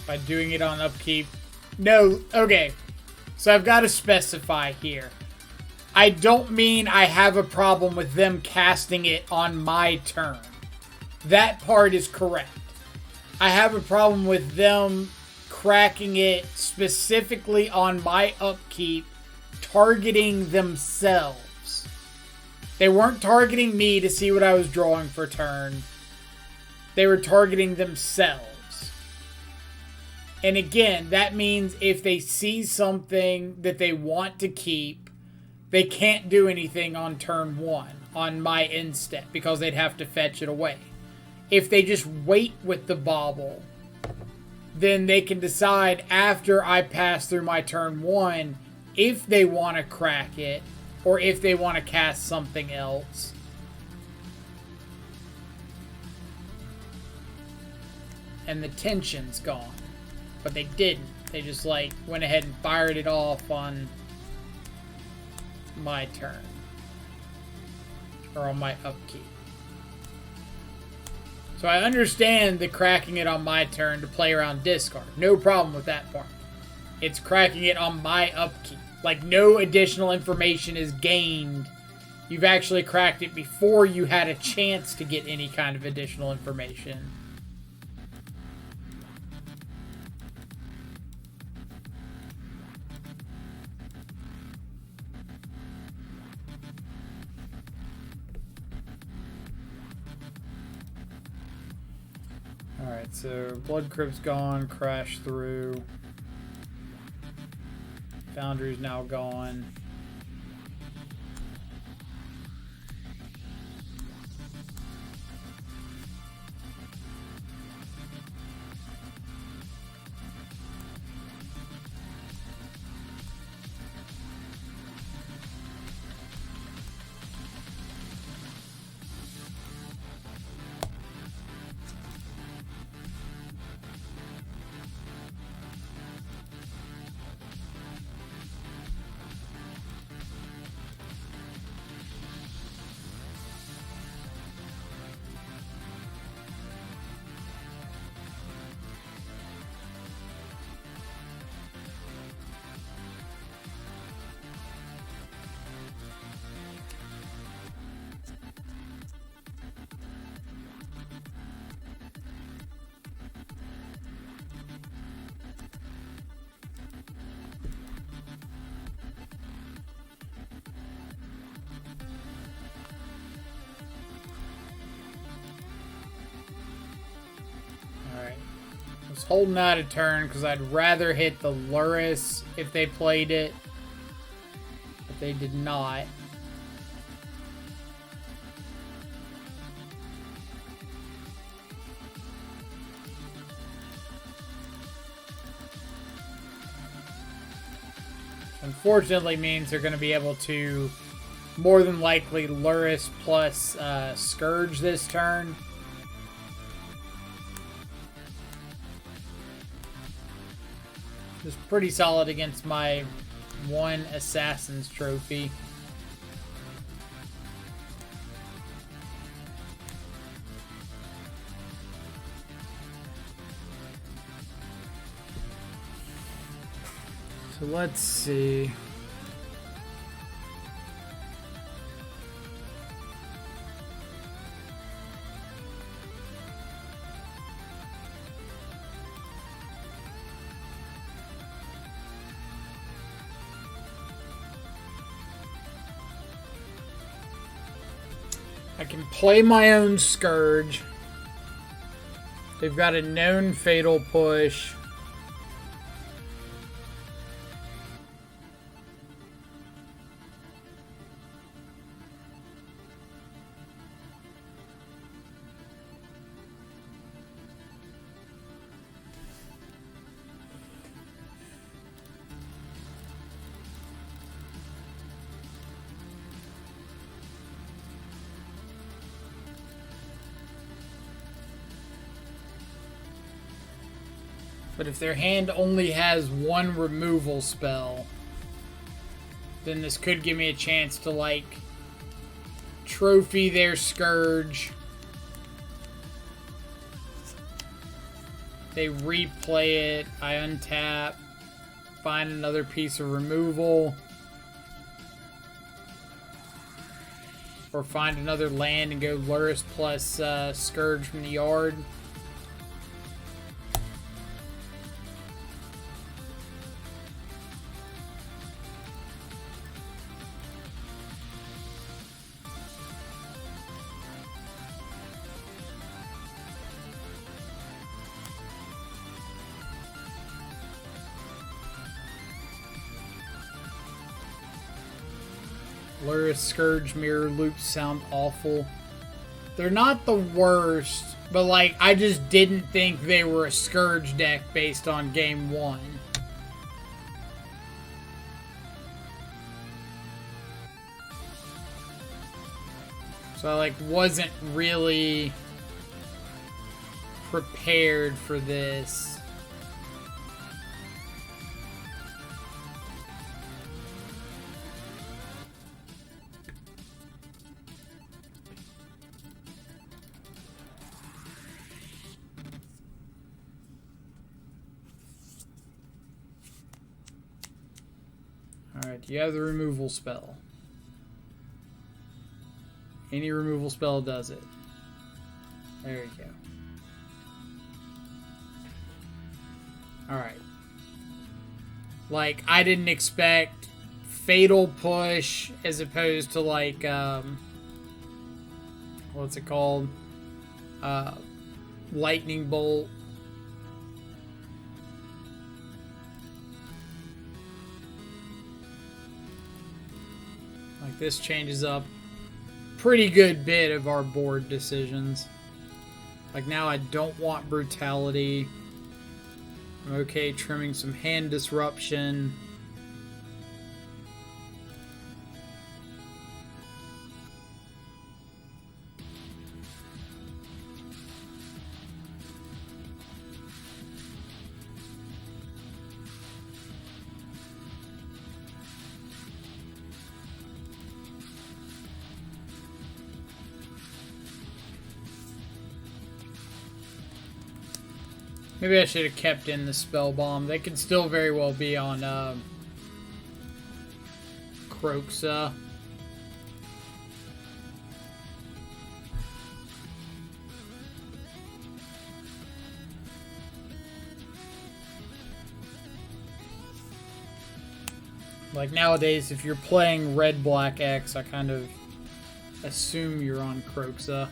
By doing it on upkeep. No, okay. So I've got to specify here. I don't mean I have a problem with them casting it on my turn. That part is correct. I have a problem with them cracking it specifically on my upkeep, targeting themselves. They weren't targeting me to see what I was drawing for turn. They were targeting themselves. And again, that means if they see something that they want to keep, they can't do anything on turn 1 on my end step because they'd have to fetch it away. If they just wait with the Bobble, then they can decide after I pass through my turn 1 if they want to crack it or if they want to cast something else. And the tension's gone. But they didn't. They just, like, went ahead and fired it off on my turn. Or on my upkeep. So I understand the cracking it on my turn to play around discard. No problem with that part. It's cracking it on my upkeep. Like, no additional information is gained. You've actually cracked it before you had a chance to get any kind of additional information. Alright, so Blood Crypt's gone, Crash through. Foundry's now gone. I was holding out a turn because I'd rather hit the Luris if they played it, but they did not. Unfortunately means they're going to be able to more than likely Luris plus Scourge this turn. It's pretty solid against my one Assassin's Trophy. So let's see. I can play my own Scourge. They've got a known Fatal Push. But if their hand only has one removal spell, then this could give me a chance to, like, trophy their Scourge. They replay it, I untap, find another piece of removal. Or find another land and go Lurrus plus Scourge from the yard. Lurrus Scourge Mirror Loops sound awful. They're not the worst, but like I just didn't think they were a Scourge deck based on game 1. So I like wasn't really prepared for this. Alright, you have the removal spell. Any removal spell does it. There you go. Alright. Like, I didn't expect Fatal Push as opposed to, like, what's it called? Lightning Bolt. Like, this changes up pretty good bit of our board decisions. Like, now I don't want Brutality. I'm okay trimming some hand disruption. Maybe I should have kept in the Spell Bomb. They could still very well be on Kroxa. Like nowadays, if you're playing Red Black X, I kind of assume you're on Kroxa.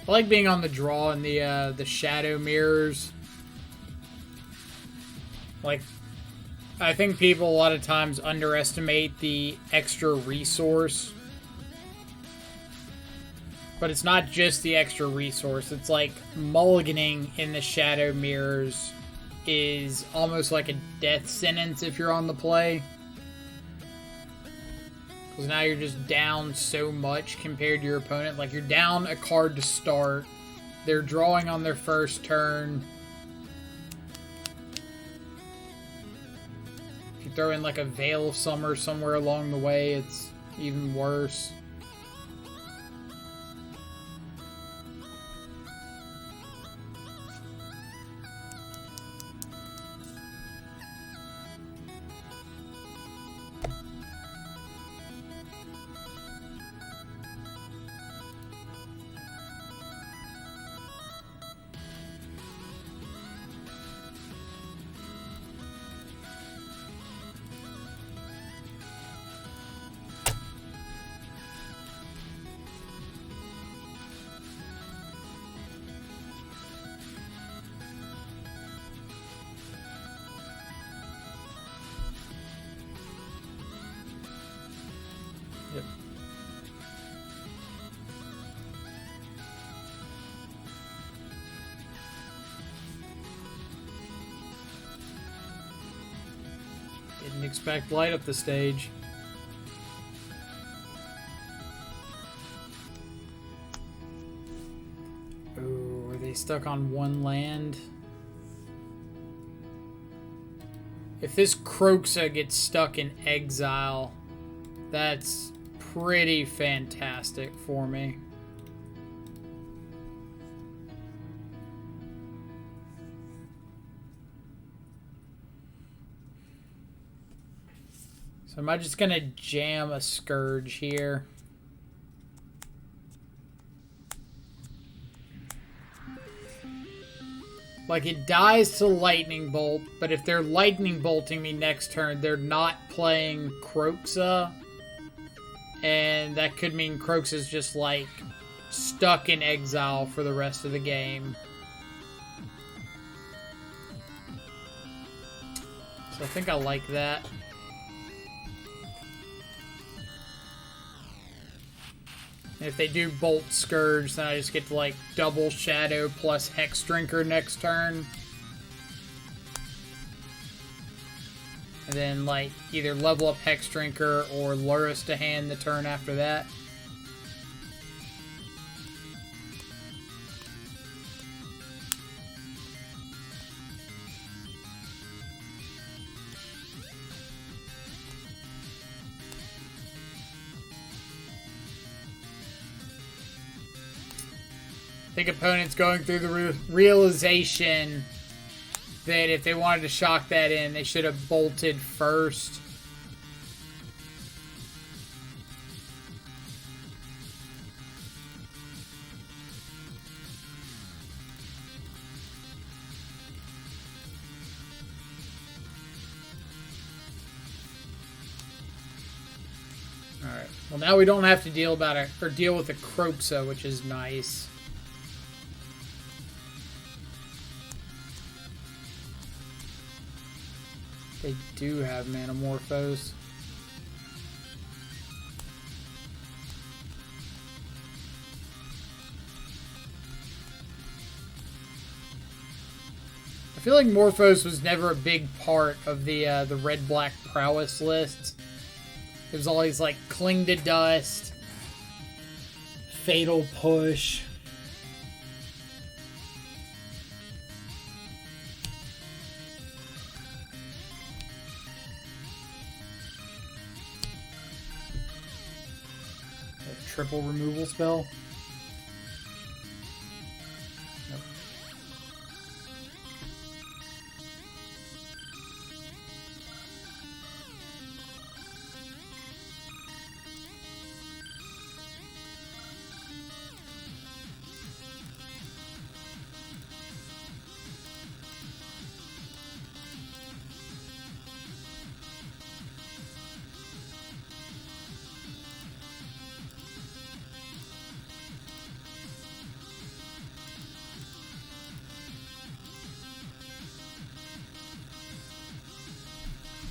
I like being on the draw in the shadow mirrors. Like, I think people a lot of times underestimate the extra resource. But it's not just the extra resource. It's like mulliganing in the shadow mirrors is almost like a death sentence if you're on the play. Because now you're just down so much compared to your opponent. Like, you're down a card to start. They're drawing on their first turn. throw in like a Veil of Summer somewhere along the way, it's even worse. Yep. Didn't expect light up the stage. Ooh, are they stuck on one land? If this Kroxa gets stuck in exile, that's pretty fantastic for me. So am I just gonna jam a Scourge here? Like, it dies to Lightning Bolt, but if they're Lightning Bolting me next turn, they're not playing Kroxa. And that could mean Kroxa's just, like, stuck in exile for the rest of the game. So I think I like that. And if they do Bolt Scourge, then I just get to, like, double Shadow plus Hex Drinker next turn. And then, like, either level up Hex Drinker or Luris to hand the turn after that. I think opponents going through the realization that if they wanted to shock that in, they should have bolted first. Alright. Well, now we don't have to deal with a Kroxa, which is nice. They do have Manamorphose. I feel like Morphos was never a big part of the red-black prowess list. It was always like Cling to Dust, Fatal Push. Triple removal spell. Nope.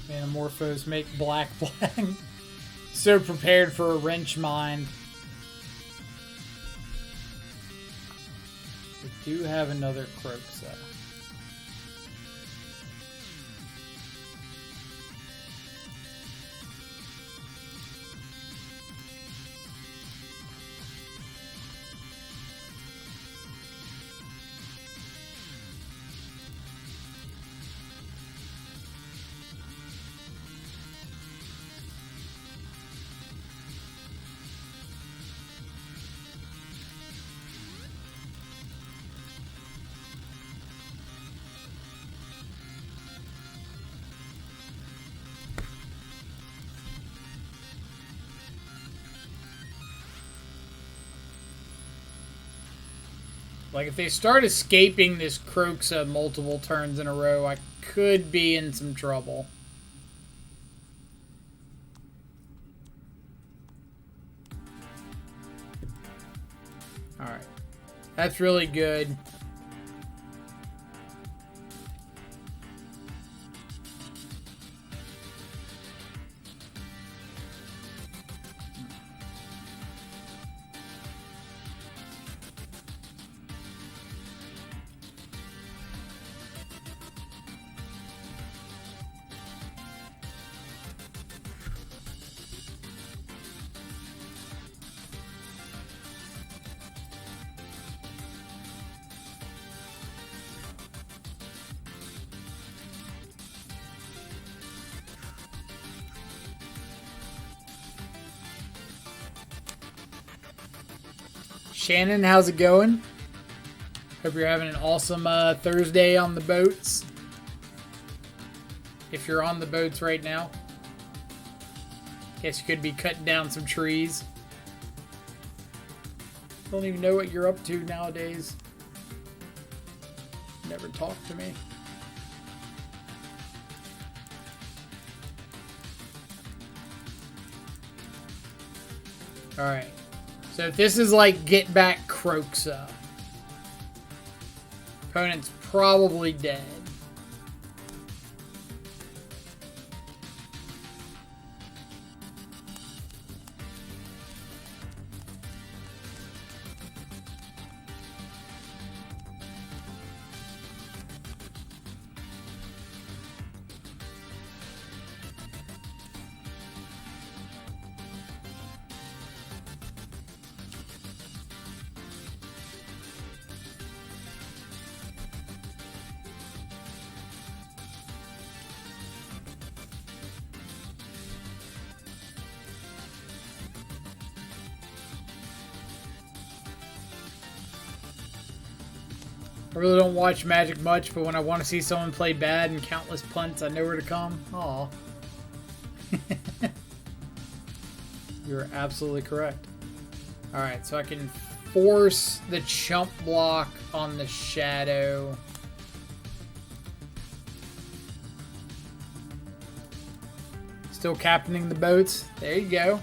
Manamorphose make black. So prepared for a Wrench Mind. We do have another Kroxa. Like, if they start escaping this Croxa multiple turns in a row, I could be in some trouble. Alright. That's really good. Shannon, how's it going? Hope you're having an awesome Thursday on the boats. If you're on the boats right now. Guess you could be cutting down some trees. Don't even know what you're up to nowadays. Never talk to me. Alright. So if this is like Get Back Croxa, opponent's probably dead. I really don't watch Magic much, but when I want to see someone play bad and countless punts, I know where to come. Aw. You're absolutely correct. Alright, so I can force the chump block on the shadow. Still captaining the boats. There you go.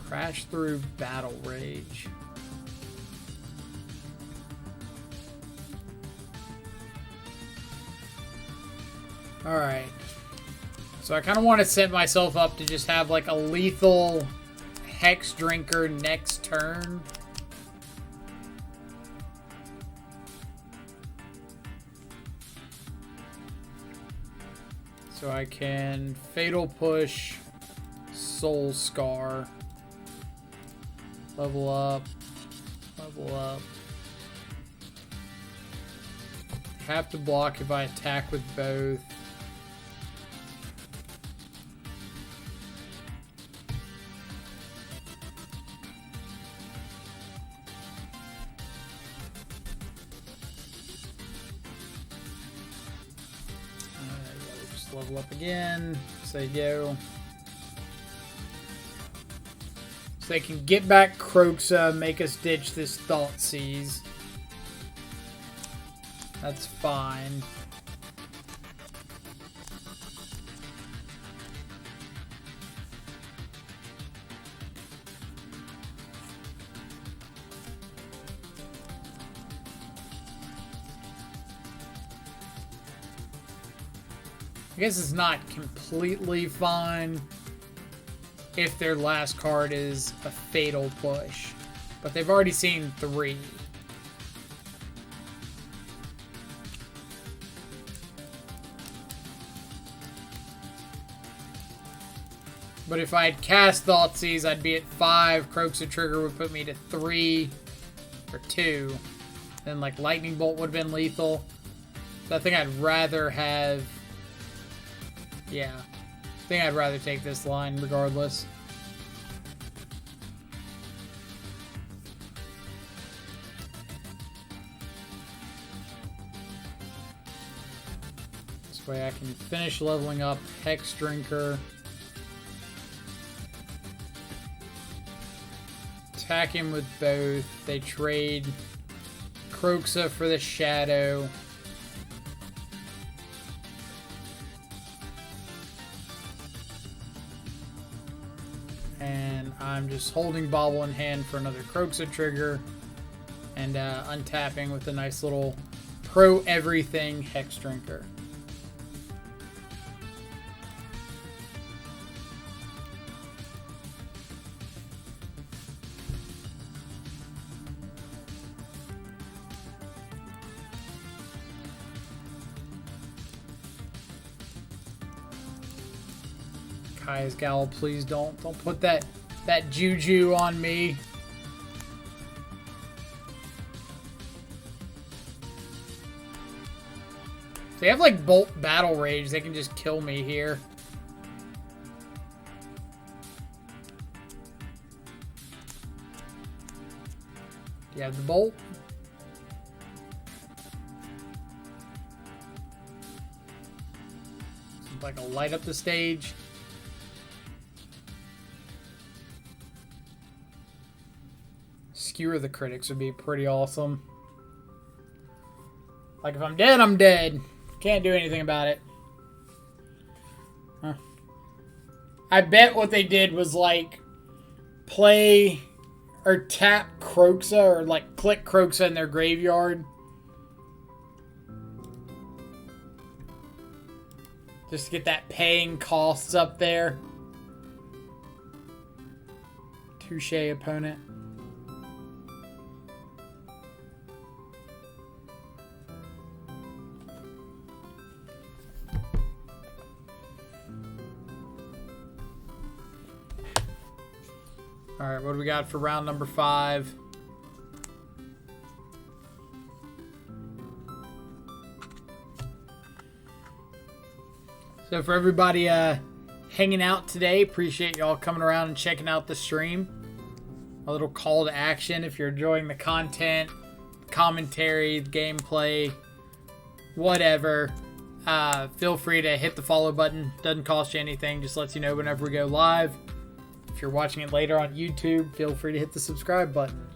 Crash through Battle Rage. Alright. So I kind of want to set myself up to just have like a lethal Hex Drinker next turn. So I can Fatal Push, Soul Scar, level up, level up. Have to block if I attack with both. Level up again. So you go. So they can get back Croxa, make us ditch this Thoughtseize. That's fine. I guess it's not completely fine if their last card is a Fatal Push. But they've already seen 3. But if I had cast Thoughtseize, I'd be at 5. Croxa Trigger would put me to 3 or 2. Then like Lightning Bolt would have been lethal. So I think I'd rather have... Yeah, I think I'd rather take this line regardless. This way I can finish leveling up Hex Drinker. Attack him with both. They trade Croxa for the Shadow. And I'm just holding Bobble in hand for another Croxa trigger. And untapping with a nice little Pro Everything Hex Drinker. Kai's Gal, please don't put that juju on me. If they have like Bolt Battle Rage, they can just kill me here. Do you have the Bolt? Seems like I'll light up the stage. Skewer the critics would be pretty awesome. Like, if I'm dead, I'm dead. Can't do anything about it. Huh. I bet what they did was, like, play or tap Croxa or, like, click Croxa in their graveyard. Just to get that paying costs up there. Touche, opponent. All right, what do we got for round number 5? So for everybody hanging out today, appreciate y'all coming around and checking out the stream. A little call to action if you're enjoying the content, commentary, the gameplay, whatever. Feel free to hit the follow button. Doesn't cost you anything, just lets you know whenever we go live. If you're watching it later on YouTube, feel free to hit the subscribe button.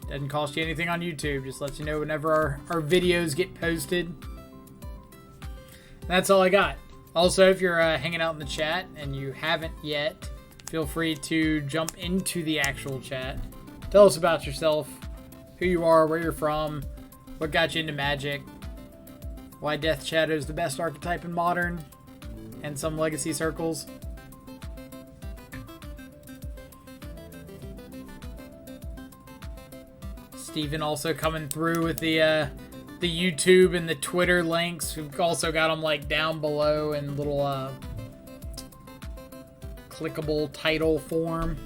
Doesn't cost you anything on YouTube, just lets you know whenever our videos get posted. And that's all I got. Also, if you're hanging out in the chat and you haven't yet, feel free to jump into the actual chat. Tell us about yourself, who you are, where you're from, what got you into Magic, why Death Shadow is the best archetype in Modern, and some Legacy circles. Steven also coming through with the YouTube and the Twitter links. We've also got them like down below in little clickable title form.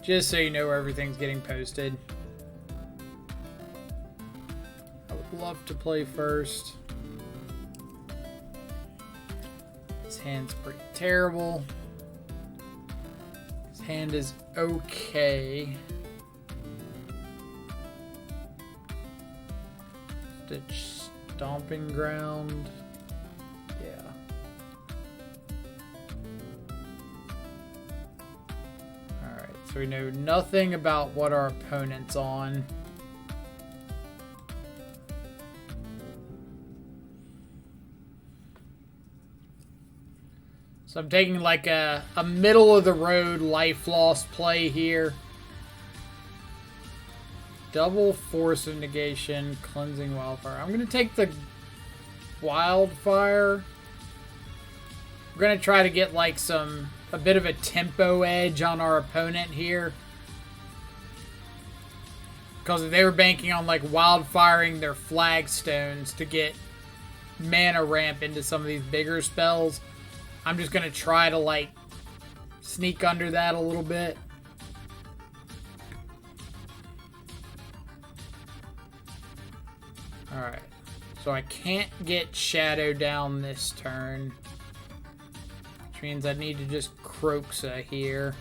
Just so you know where everything's getting posted. I would love to play first. His hand's pretty terrible. His hand is okay. Stitch Stomping Ground. Yeah. Alright, so we know nothing about what our opponent's on. So I'm taking like a middle of the road life loss play here. Double Force of Negation, Cleansing Wildfire. I'm going to take the Wildfire. We're going to try to get like a bit of a tempo edge on our opponent here. Because if they were banking on like Wildfiring their flagstones to get mana ramp into some of these bigger spells, I'm just going to try to like sneak under that a little bit. Alright, so I can't get Shadow down this turn, which means I need to just Croxa here.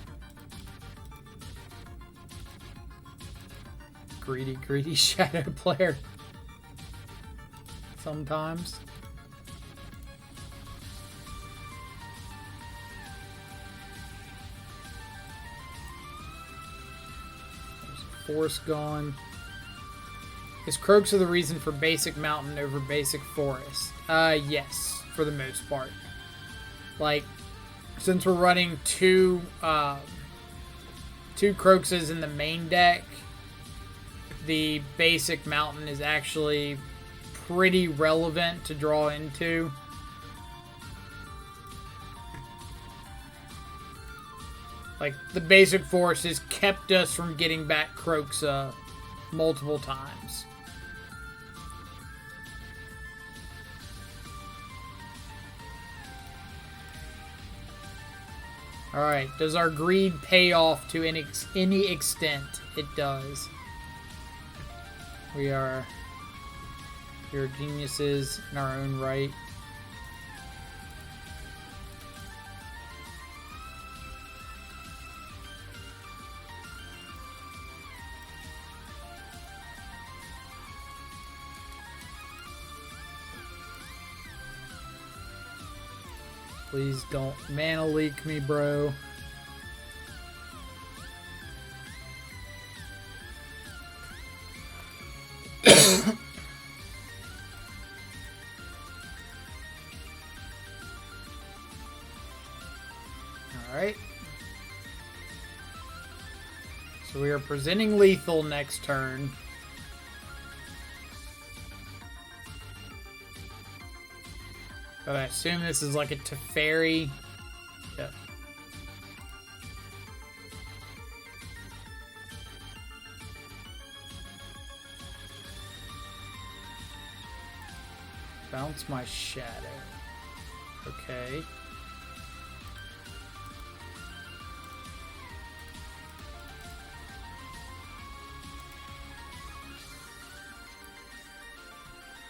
Greedy Shadow player. Sometimes. There's Force gone. Is Croaksa the reason for basic mountain over basic forest? Yes, for the most part. Like, since we're running two Croaksas in the main deck, the basic mountain is actually pretty relevant to draw into. Like, the basic force has kept us from getting back Croaksa multiple times. Alright, does our greed pay off to any extent? It does. We're geniuses in our own right. Please don't mana leak me, bro. Alright. So we are presenting lethal next turn. But I assume this is like a Teferi. Yep. Bounce my shadow. Okay.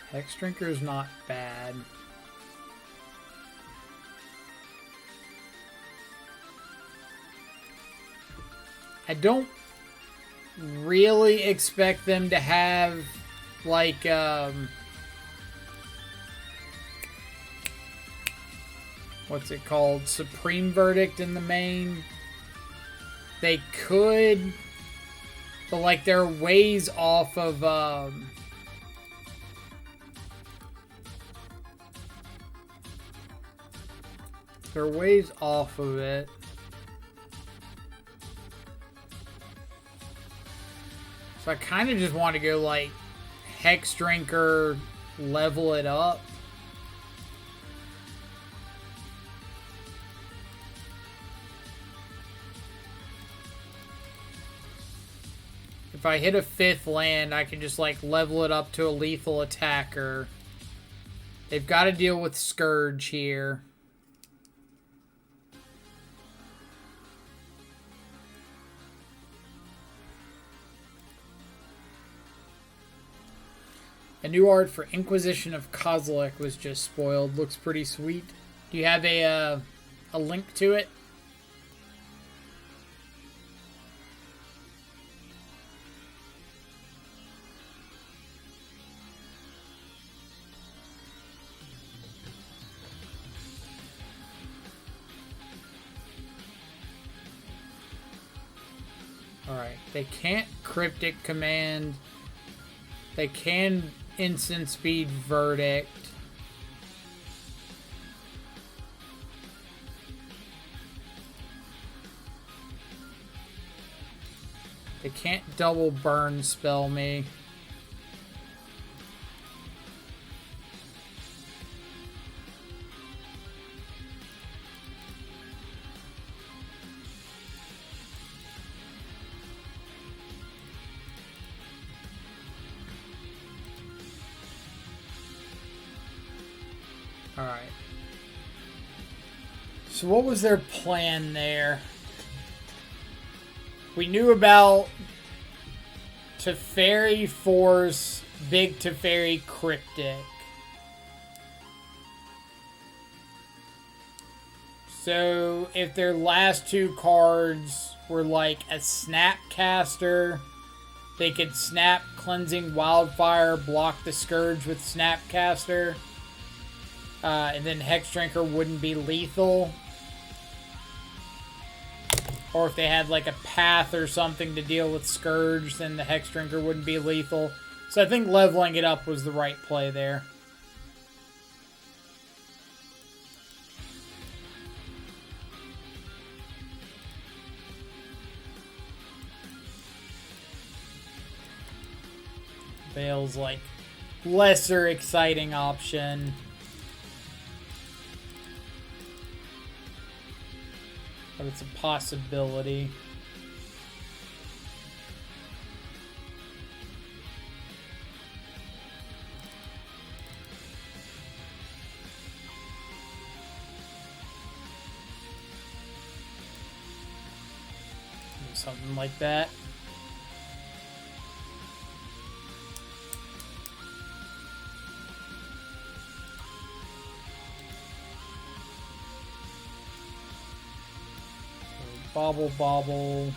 Hex Drinker is not bad. I don't really expect them to have, like, what's it called? Supreme Verdict in the main. They could, but, like, they're ways off of, they're ways off of it. So I kind of just want to go like Hex Drinker, level it up. If I hit a 5th land, I can just like level it up to a lethal attacker. They've got to deal with Scourge here. A new art for Inquisition of Kozilek was just spoiled. Looks pretty sweet. Do you have a link to it? Alright, they can't Cryptic Command. They can Instant Speed Verdict. They can't double burn spell me. Alright. So what was their plan there? We knew about Teferi Force, Big Teferi Cryptic. So if their last two cards were like a Snapcaster, they could snap Cleansing Wildfire, block the Scourge with Snapcaster. And then Hex Drinker wouldn't be lethal. Or if they had like a path or something to deal with Scourge, then the Hex Drinker wouldn't be lethal. So I think leveling it up was the right play there. Veil's like lesser exciting option. But it's a possibility. Something like that. Bobble, bobble.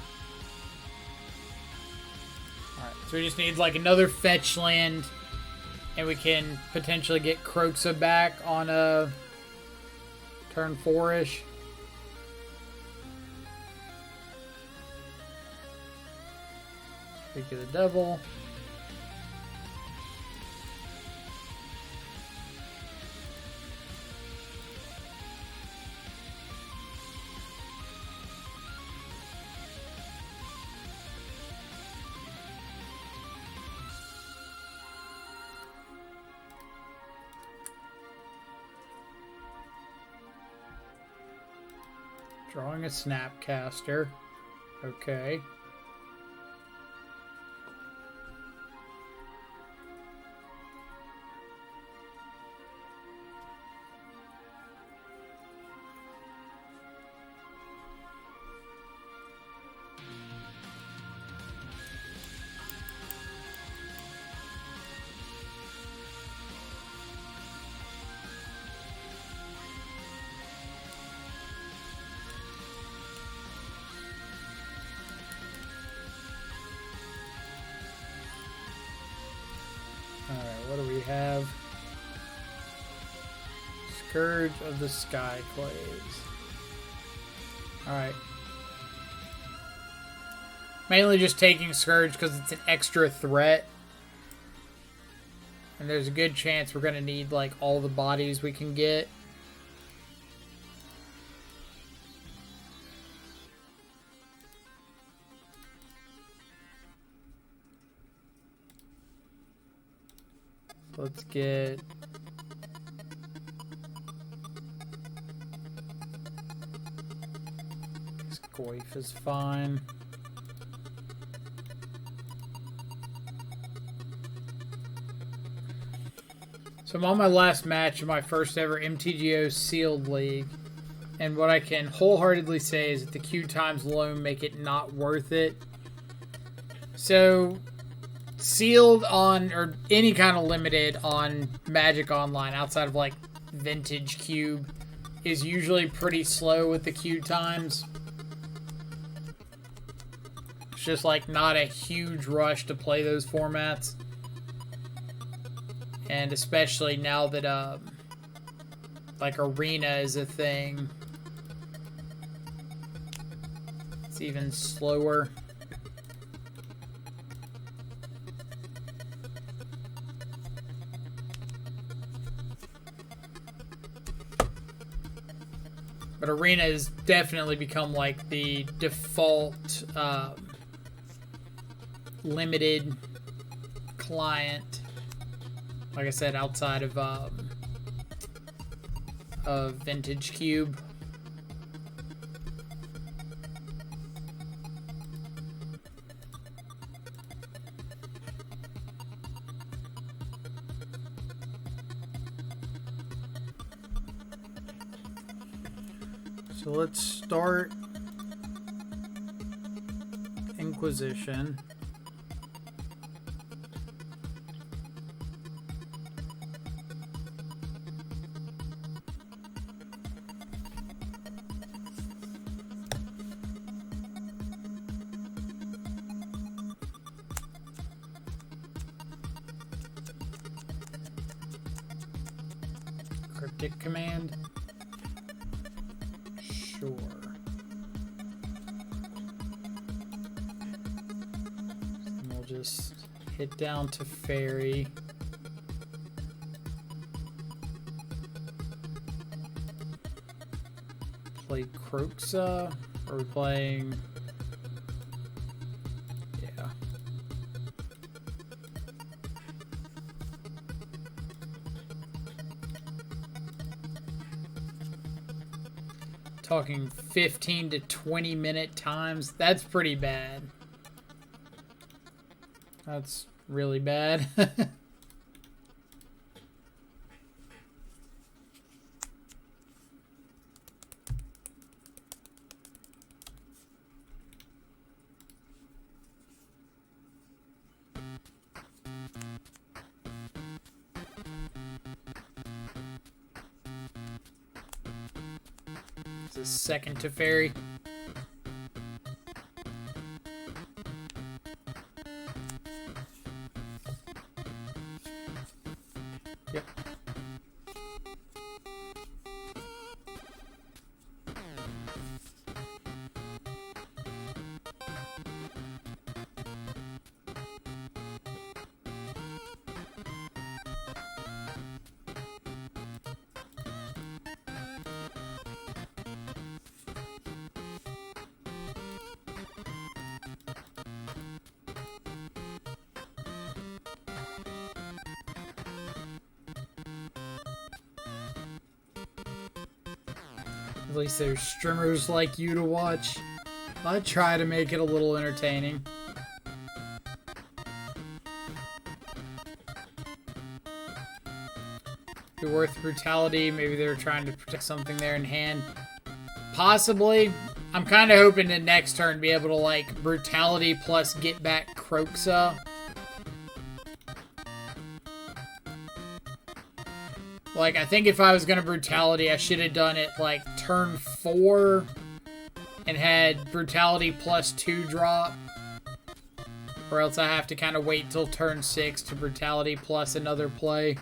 Alright, so we just need like another fetch land, and we can potentially get Kroxa back on a turn 4-ish. Speak of the devil. Drawing a Snapcaster. Okay. Alright, what do we have? Scourge of the Skyclaves. Alright. Mainly just taking Scourge because it's an extra threat. And there's a good chance we're going to need like all the bodies we can get. Let's get Goyf is fine. So I'm on my last match of my first ever MTGO Sealed League, and what I can wholeheartedly say is that the queue times alone make it not worth it. So Sealed on, or any kind of limited on Magic Online outside of like Vintage Cube is usually pretty slow with the queue times. It's just like not a huge rush to play those formats. And especially now that like Arena is a thing, it's even slower. But Arena has definitely become like the default limited client. Like I said, outside of Vintage Cube. So let's start Inquisition. Cryptic Command. Sure. just hit down to Fairy. Play Croxa. Are we playing? Yeah. Talking 15 to 20 minute times. That's pretty bad. That's really bad. It's a second to Fairy. Yep. At least there's streamers like you to watch. I try to make it a little entertaining. Be worth brutality. Maybe they're trying to protect something there in hand. Possibly. I'm kind of hoping to next turn be able to like brutality plus get back Croxa. Like, I think if I was going to brutality, I should have done it, like, turn 4 and had brutality plus 2 drop. Or else I have to kind of wait till turn 6 to brutality plus another play.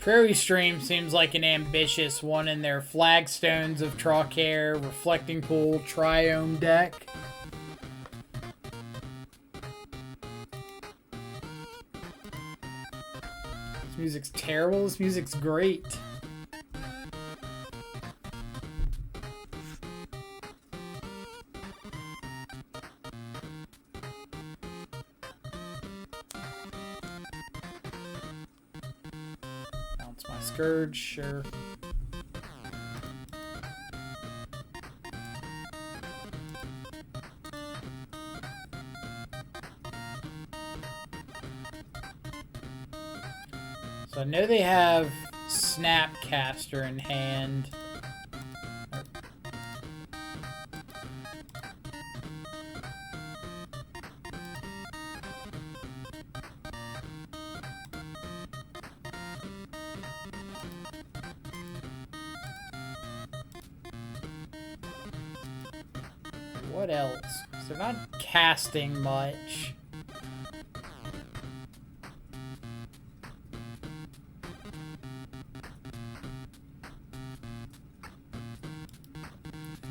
Prairie Stream seems like an ambitious one in their Flagstones of Trocare, Reflecting Pool, Triome deck. This music's terrible. This music's great. Scourge, sure. So I know they have Snapcaster in hand. What else? 'Cause they're not casting much.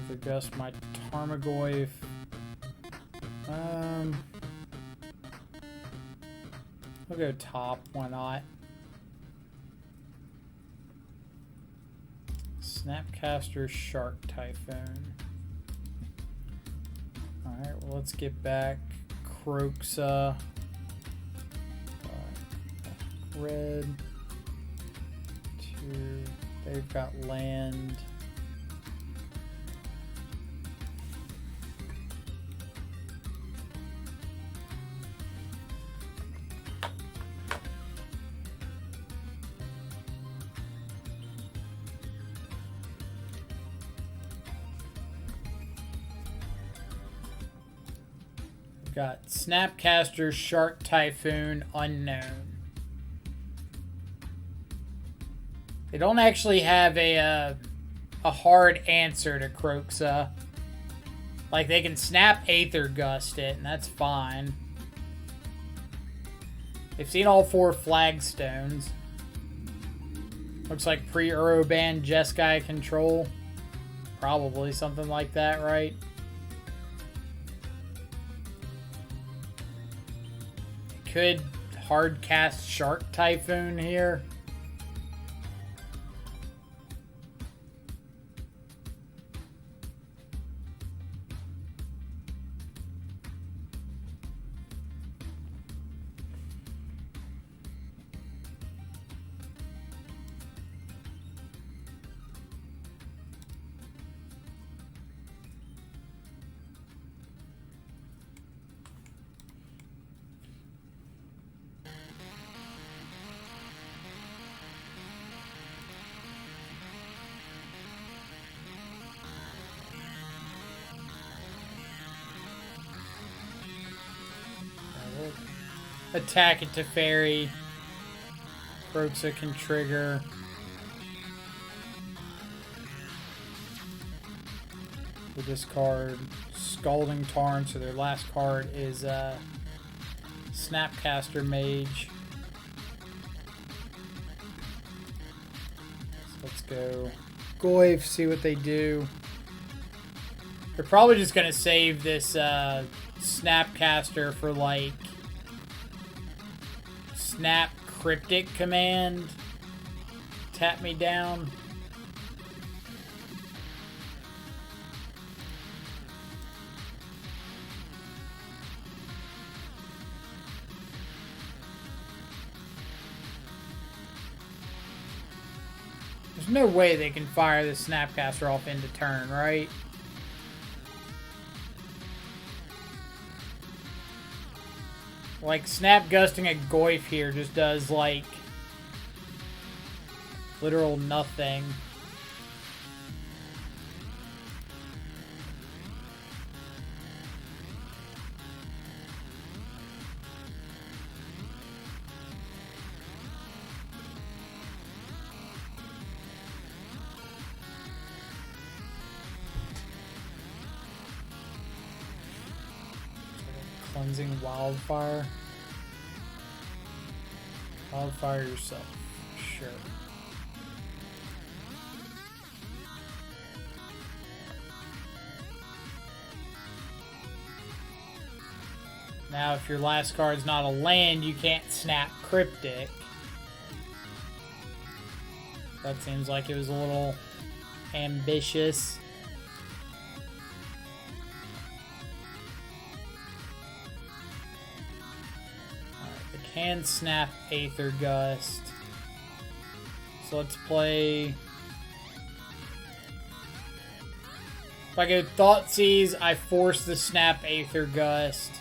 They're just my Tarmogoyf. We'll go top, why not? Snapcaster, Shark Typhoon. Alright, well, let's get back Croxa. Red. 2. They've got land. Got Snapcaster, Shark Typhoon, Unknown. They don't actually have a hard answer to Croxa. Like, they can snap Aether Gust it, and that's fine. They've seen all 4 flagstones. Looks like pre-Euroban Jeskai control. Probably something like that, right? Could hard cast Shark Typhoon here. Attack it to Fairy. Broxa can trigger. We discard Scalding Tarn, so their last card is Snapcaster Mage. So let's go Goyf, see what they do. They're probably just going to save this Snapcaster for, like, Snap Cryptic command. Tap me down. There's no way they can fire the Snapcaster off into turn, right? Like, Snap Gusting a Goyf here just does, like, literal nothing. Cleansing Wildfire. Wildfire yourself. Sure. Now, if your last card's not a land, you can't snap Cryptic. That seems like it was a little ambitious. Can snap Aether Gust. So let's play. If I go Thoughtseize, I force the snap Aether Gust.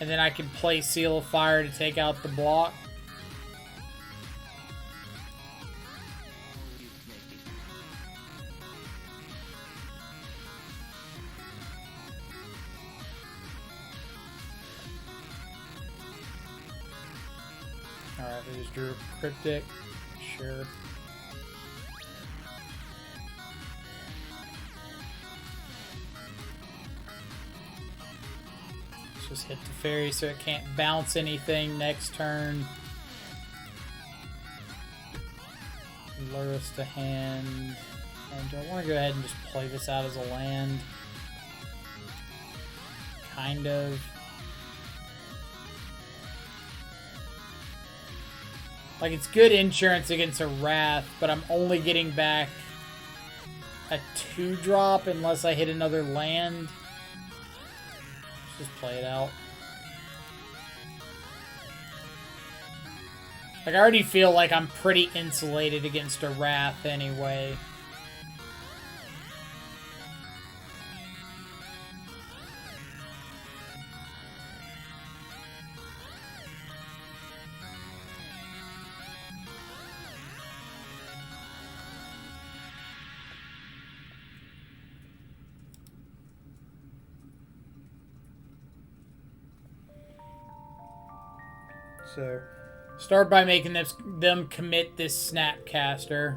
And then I can play Seal of Fire to take out the block. Alright, they just drew a Cryptic. Sure. Let's just hit the Fairy so it can't bounce anything next turn. Lure us to hand. Do I want to go ahead and just play this out as a land? Kind of. Like, it's good insurance against a Wrath, but I'm only getting back a 2-drop unless I hit another land. Let's just play it out. Like, I already feel like I'm pretty insulated against a Wrath anyway. So, start by making them commit this Snapcaster.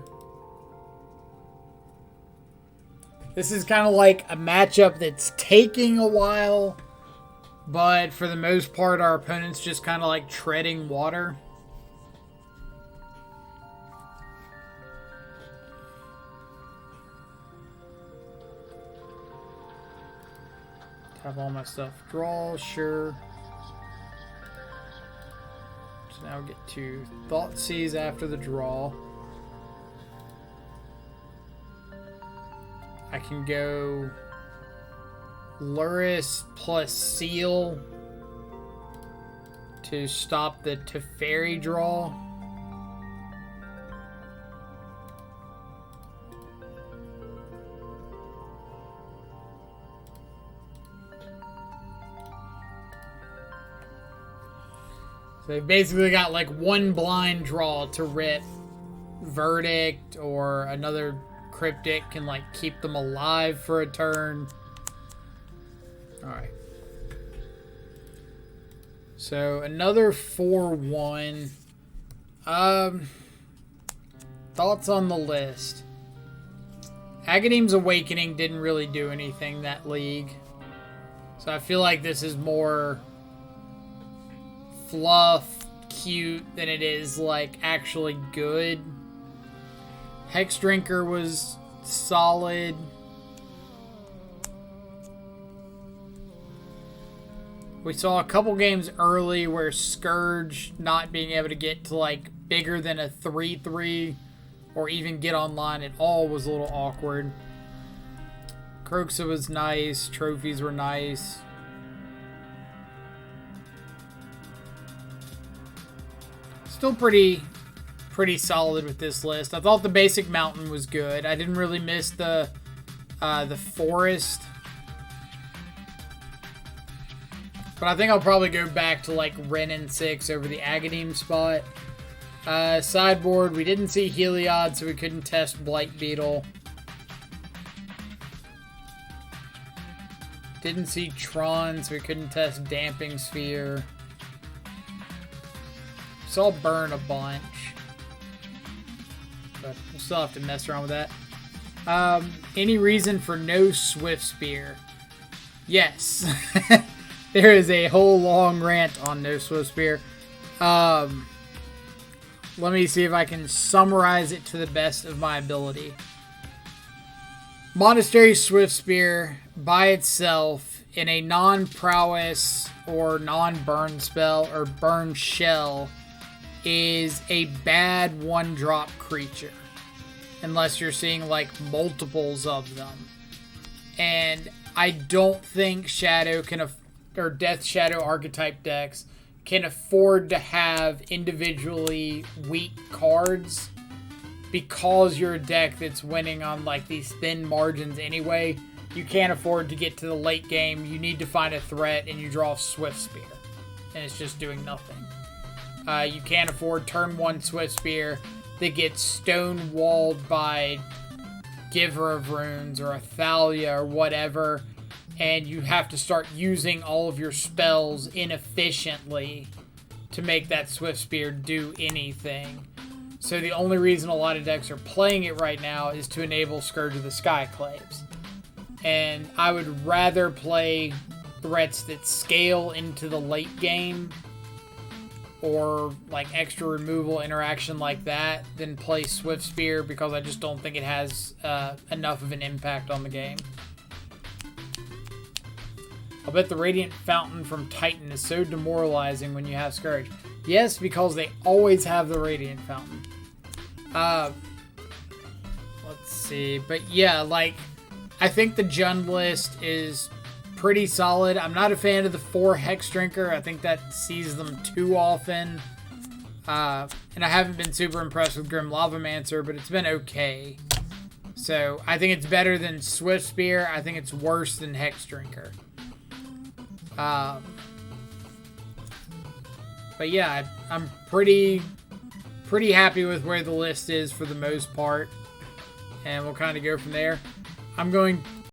This is kind of like a matchup that's taking a while, but for the most part, our opponent's just kind of like treading water. Have all my stuff. Draw, sure. So now we get to Thoughtseize after the draw. I can go Luris plus Seal to stop the Teferi draw. So they've basically got like one blind draw to rip. Verdict or another Cryptic can like keep them alive for a turn. Alright. So another 4-1. Thoughts on the list. Agadeem's Awakening didn't really do anything that league. So I feel like this is more fluff, cute, than it is like actually good. Hex Drinker was solid. We saw a couple games early where Scourge not being able to get to like bigger than a 3-3 or even get online at all was a little awkward. Croxa was nice. Trophies were nice. Still pretty solid with this list. I thought the basic mountain was good. I didn't really miss the forest. But I think I'll probably go back to like Ren and 6 over the Agadeem spot. Sideboard, we didn't see Heliod, so we couldn't test Blightbeetle. Didn't see Tron, so we couldn't test Damping Sphere. Saw Burn a bunch. But we'll still have to mess around with that. Any reason for no Swift Spear? Yes. There is a whole long rant on no Swift Spear. Let me see if I can summarize it to the best of my ability. Monastery Swift Spear by itself in a non-prowess or non-burn spell or burn shell is a bad one-drop creature. Unless you're seeing like multiples of them. And I don't think Shadow can or Death Shadow archetype decks can afford to have individually weak cards because you're a deck that's winning on like these thin margins anyway. You can't afford to get to the late game. You need to find a threat and you draw Swift Spear. And it's just doing nothing. You can't afford turn 1 Swift Spear that gets stonewalled by Giver of Runes or Athalia or whatever, and you have to start using all of your spells inefficiently to make that Swift Spear do anything. So the only reason a lot of decks are playing it right now is to enable Scourge of the Skyclaves. And I would rather play threats that scale into the late game or like extra removal interaction like that than play Swift Spear because I just don't think it has enough of an impact on the game. I'll bet the Radiant Fountain from Titan is so demoralizing when you have Scourge. Yes, because they always have the Radiant Fountain. Let's see. But yeah, like, I think the Jund list is pretty solid. I'm not a fan of the 4 Hex Drinker. I think that sees them too often. And I haven't been super impressed with Grim Lavamancer, but it's been okay. So I think it's better than Swift Spear. I think it's worse than Hex Drinker. But yeah, I'm pretty happy with where the list is for the most part. And we'll kind of go from there. I'm going